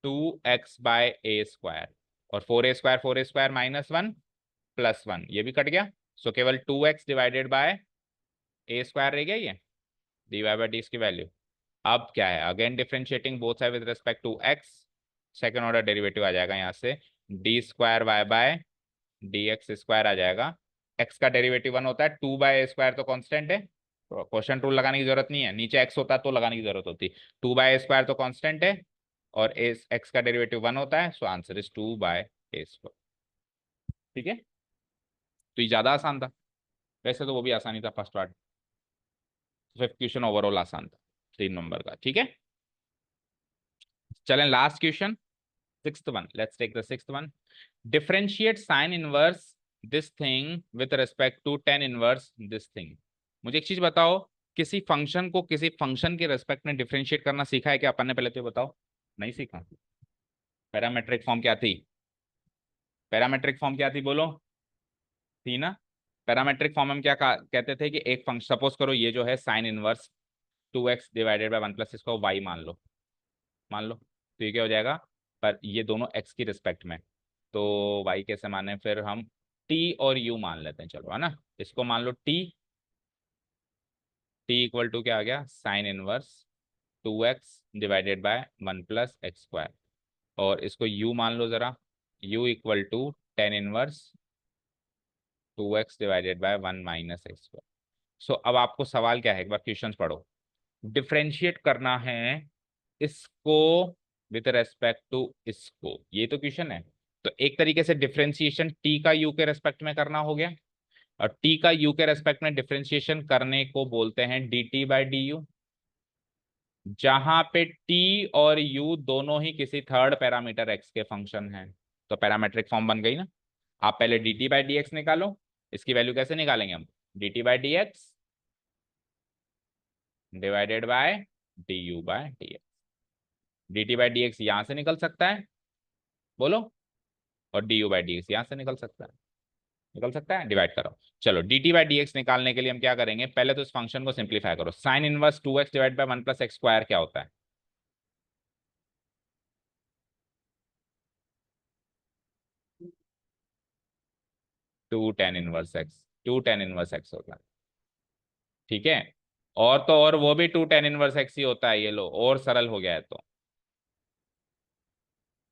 2x/a² और 4a² -1 +1 ये भी कट गया, सो केवल 2x डिवाइडेड बाय a² रह गया ये dy/dx की वैल्यू। अब क्या है, again differentiating both side with respect to x, second order derivative आ जाएगा यहाँ से d²y/dx² आ जाएगा। x का डेरिवेटिव 1 होता है, 2/a² तो कांस्टेंट है, क्वोशंट रूल लगाने की जरूरत नहीं है, नीचे x होता तो लगाने की जरूरत होती। 2/a² तो कांस्टेंट है और x का डेरिवेटिव 1 होता है, सो आंसर इज 2/a²। ठीक है, तो ये ज्यादा आसान था, वैसे तो वो भी आसानी था first part, fifth question overall आसान था 3 नंबर का। ठीक है, चलें last question, sixth one, let's take the sixth one. Differentiate sine inverse this thing with respect to tan inverse this thing. मुझे एक चीज बताओ, किसी फंक्शन को किसी फंक्शन के रेस्पेक्ट में डिफरेंशिएट करना सीखा है क्या अपन ने, पहले तो बताओ। नहीं सीखा। पैरामेट्रिक फॉर्म क्या थी, पैरामेट्रिक फॉर्म क्या थी बोलो, थी ना। पैरामेट्रिक फॉर्म में क्या कहते थे कि एक फंक्शन, सपोज करो ये जो है sine inverse 2x divided by 1 + इसको y मान लो, मान लो तो ये क्या हो जाएगा, पर ये दोनों x की रिस्पेक्ट में, तो y कैसे माने, फिर हम t और u मान लेते हैं, चलो है ना। इसको मान लो t इक्वल टू क्या आ गया sine inverse 2x divided by 1 + x², और इसको u मान लो जरा, u equal to tan inverse 2x divided by 1 - x²। So अब आपको सवाल क्या है, एक बार क्वेश्चन पढ़ो, डिफरेंशिएट करना है इसको विथ रेस्पेक्ट टू इसको, ये तो क्वेश्चन है। तो एक तरीके से डिफरेंशिएशन टी का यू के रेस्पेक्ट में करना हो गया, और टी का यू के रेस्पेक्ट में डिफरेंशिएशन करने को बोलते हैं dt/du, जहां पे टी और यू दोनों ही किसी थर्ड पैरामीटर एक्स के फंक्शन हैं। तो पैरामेट्रिक फॉर्म बन गई ना। आप पहले dt/dx निकालो, इसकी वैल्यू कैसे निकालेंगे हम, dt/dx divided by du/dx, dt/dx यहां से निकल सकता है बोलो, और du/dx यहां से निकल सकता है। निकल सकता है, डिवाइड करो। चलो D t by d x निकालने के लिए हम क्या करेंगे, पहले तो इस फंक्शन को सिंप्लीफाई करो। Sine inverse 2x divide by 1 plus x square क्या होता है? 2 tan 1x, 2 tan 1x होता है। ठीक है, और तो और वो भी 2 tan 1x ही होता है, ये लो और सरल हो गया है तो।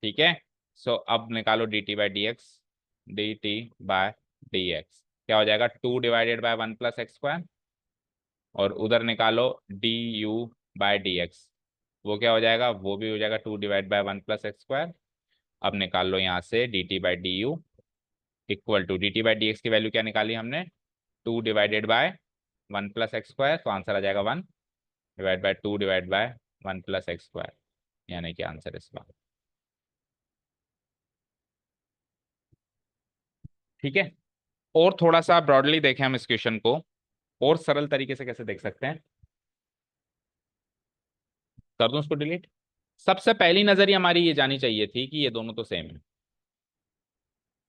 ठीक है, सो अब निकालो d t by d x, d t by d x क्या हो जाएगा, 2 divided by 1 plus x square, और उधर निकालो d u by d x, वो क्या हो जाएगा, वो भी हो जाएगा 2 divide by 1 plus x square. अब निकाल लो यहाँ से d t by d u equal to d t by d x की वैल्यू क्या निकाली हमने, 2 divided by 1 plus x square, तो आंसर आ जाएगा 1 divide bye 2 divide by 1 plus x square, यानी कि आंसर इसका। ठीक है, और थोड़ा सा ब्रॉडली देखें हम इस क्वेश्चन को, और सरल तरीके से कैसे देख सकते हैं, कर दूं उसको डिलीट। सबसे पहली नजर ही हमारी ये जानी चाहिए थी कि ये दोनों तो सेम है,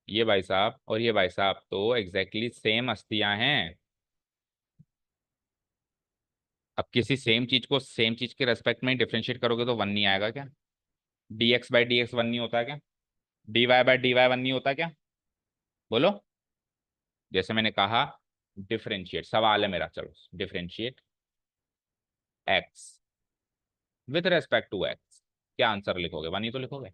ये भाई साहब और ये भाई साहब तो एग्जैक्टली सेम हस्तियां हैं। अब किसी सेम चीज को सेम चीज के रेस्पेक्ट में डिफरेंशिएट करोगे तो वन नहीं आएगा क्या? D x by d x one नहीं होता क्या? D y by d y one नहीं होता क्या? बोलो। जैसे मैंने कहा, डिफरेंशिएट सवाल है मेरा, चलो differentiate x with respect to x, क्या आंसर लिखोगे, वन ही तो लिखोगे।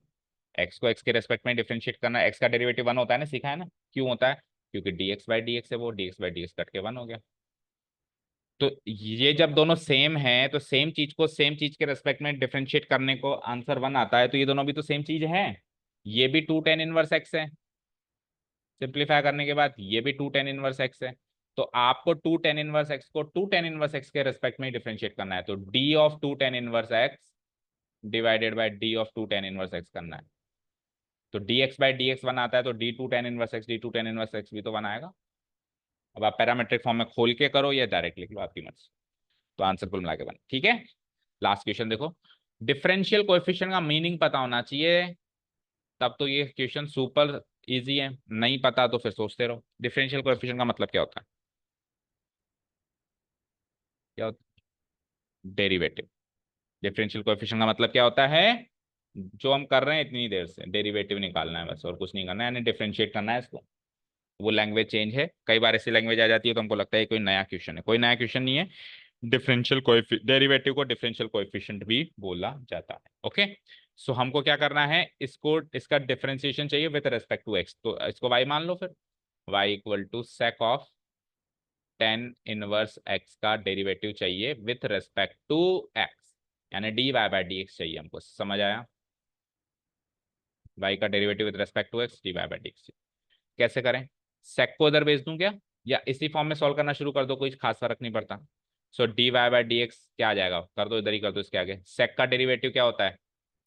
एक्स को एक्स के रेस्पेक्ट में डिफरेंशिएट करना, एक्स का डेरिवेटिव वन होता है ना, सीखा है ना, क्यों होता है, क्योंकि D x by d x है, वो D x by d x cut के वन हो गया। तो ये जब दोनों सेम है तो सेम चीज को सेम चीज के रेस्पेक्ट में डिफरेंशिएट करने को आंसर वन आता है, तो ये दोनों भी तो सेम चीज है। ये भी 2 tan 1x है, सिंप्लीफाई करने के बाद ये भी 2 tan 1x है। तो आपको 2 tan 1x को 2 tan 1x के रेस्पेक्ट में डिफरेंशिएट करना है, तो D of 2 tan 1x divided by D of 2 tan 1x करना है। तो D x by d x one आता है, तो D 2 tan 1x D 2 tan 1x भी तो वन आएगा। अब आप पैरामेट्रिक फॉर्म में खोल के करो या डायरेक्ट लिख लो, आपकी मर्जी। तो आंसर कुल मिला के वन। ठीक है, लास्ट क्वेश्चन देखो, डिफरेंशियल कोएफिशिएंट का मीनिंग पता होना चाहिए, तब तो ये क्वेश्चन सुपर इजी है, नहीं पता तो फिर सोचते रहो। डिफरेंशियल कोएफिशिएंट का मतलब क्या होता है, क्या होता है, डेरिवेटिव। डिफरेंशियल कोएफिशिएंट का मतलब क्या होता है, जो हम कर रहे हैं इतनी देर से, डेरिवेटिव निकालना है बस, और कुछ नहीं करना है, यानी डिफरेंशिएट करना है इसको। वो लैंग्वेज चेंज है, कई बार ऐसी लैंग्वेज आ जाती है तो हमको लगता है कोई नया क्वेश्चन है, कोई नया क्वेश्चन नहीं है। डिफरेंशियल कोएफिशिएंट, डेरिवेटिव को डिफरेंशियल कोएफिशिएंट भी बोला जाता है। ओके, सो हमको क्या करना है, इसको इसका डिफरेंशिएशन चाहिए विद रेस्पेक्ट टू एक्स, तो इसको वाई मान लो फिर, y equal to sec of tan 1x का डेरिवेटिव चाहिए विथ रेस्पेक्ट टू एक्स, यानी d y by d x चाहिए हमको, समझ आया? वाई का derivative with respect to x, d y by d x. कैसे करें, सेक को उधर भेज दूं क्या, या इसी फॉर्म में सॉल्व करना शुरू कर दो, कोई खास फर्क नहीं पड़ता। So d y by d x क्या आ जाएगा, कर दो इधर ही कर दो, इसके आगे सेक का डेरिवेटिव क्या होता है,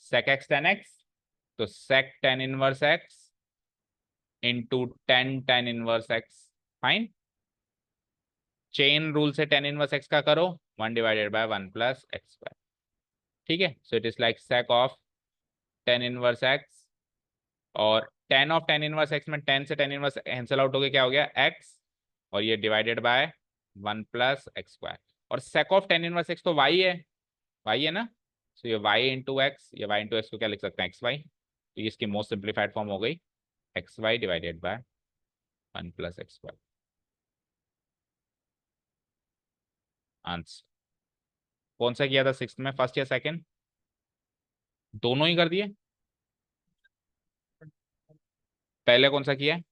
सेक एक्स टेन एक्स, तो sec tan inverse x into tan tan inverse x. Fine, chain rule से टेन इनवर्स एक्स का करो, 1 divided by 1 plus x square. ठीक है, so it is like sec of tan inverse x, और tan of tan inverse x में tan से tan inverse cancel out हो गया, क्या हो गया एक्स, और ये divided by 1 plus x square. और sec of tan inverse x तो वाई है, वाई है ना, सो ये वाई इंटू एक्स, ये वाई इंटू एक्स को क्या लिख सकते हैं, एक्स वाई, तो ये इसकी मोस्ट सिंप्लीफाइड फॉर्म हो गई, x y divided by 1 plus x square. Answer कौन सा किया था सिक्स में, फर्स्ट या सेकंड, दोनों ही कर दिए, पहले कौन सा किया है,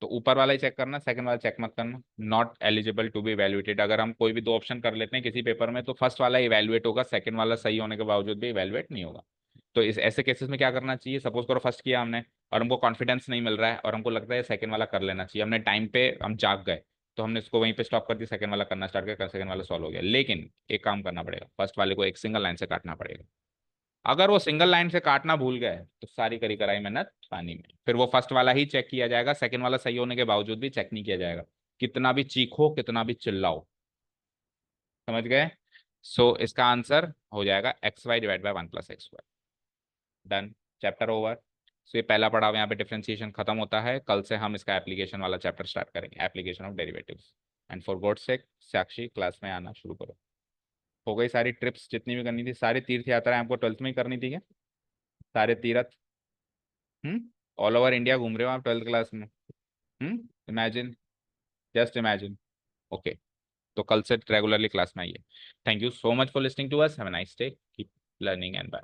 तो ऊपर वाला ही चेक करना, सेकंड वाला चेक मत करना। Not eligible to be evaluated, अगर हम कोई भी दो ऑप्शन कर लेते हैं किसी पेपर में, तो फर्स्ट वाला इवैल्यूएट होगा, सेकंड वाला सही होने के बावजूद भी इवैल्यूएट नहीं होगा। तो इस ऐसे केसेस में क्या करना चाहिए, सपोज करो फर्स्ट किया हमने और हमको कॉन्फिडेंस नहीं मिल रहा है, और हमको लगता है सेकंड वाला कर लेना चाहिए, हमने टाइम पे हम जाग गए, तो हमने इसको वहीं पे स्टॉप कर दिया, सेकंड वाला करना स्टार्ट किया, सेकंड वाला सॉल्व हो गया। लेकिन एक काम करना पड़ेगा, फर्स्ट वाले को एक सिंगल लाइन से काटना पड़ेगा। अगर वो सिंगल लाइन से काटना भूल गए तो सारी करी कराई मेहनत पानी में, फिर वो फर्स्ट वाला ही चेक किया जाएगा, सेकंड वाला सही होने के बावजूद भी चेक नहीं किया जाएगा, कितना भी चीखो कितना भी चिल्लाओ। समझ गए? सो इसका आंसर हो जाएगा x y divide by 1 plus x square. Done, chapter over. So ये पहला पड़ाव यहाँ पे डिफरेंशिएशन खत्म होता है। कल से हम इसका एप्लीकेशन वाला चैप्टर स्टार्ट करेंगे, application of derivatives. And for God sake Sakshi class में आना शुरू करो। हो गई सारी ट्रिप्स जितनी भी करनी थी, सारी तीर्थ यात्राएं आपको 12th में ही करनी थी क्या? सारे तीर्थ ऑल ओवर इंडिया घूम रहे हो आप 12th क्लास में। Imagine, just imagine. ओके, तो कल से रेगुलरली क्लास में आइए। Thank you so much for listening to us, have a nice day, keep learning and bye.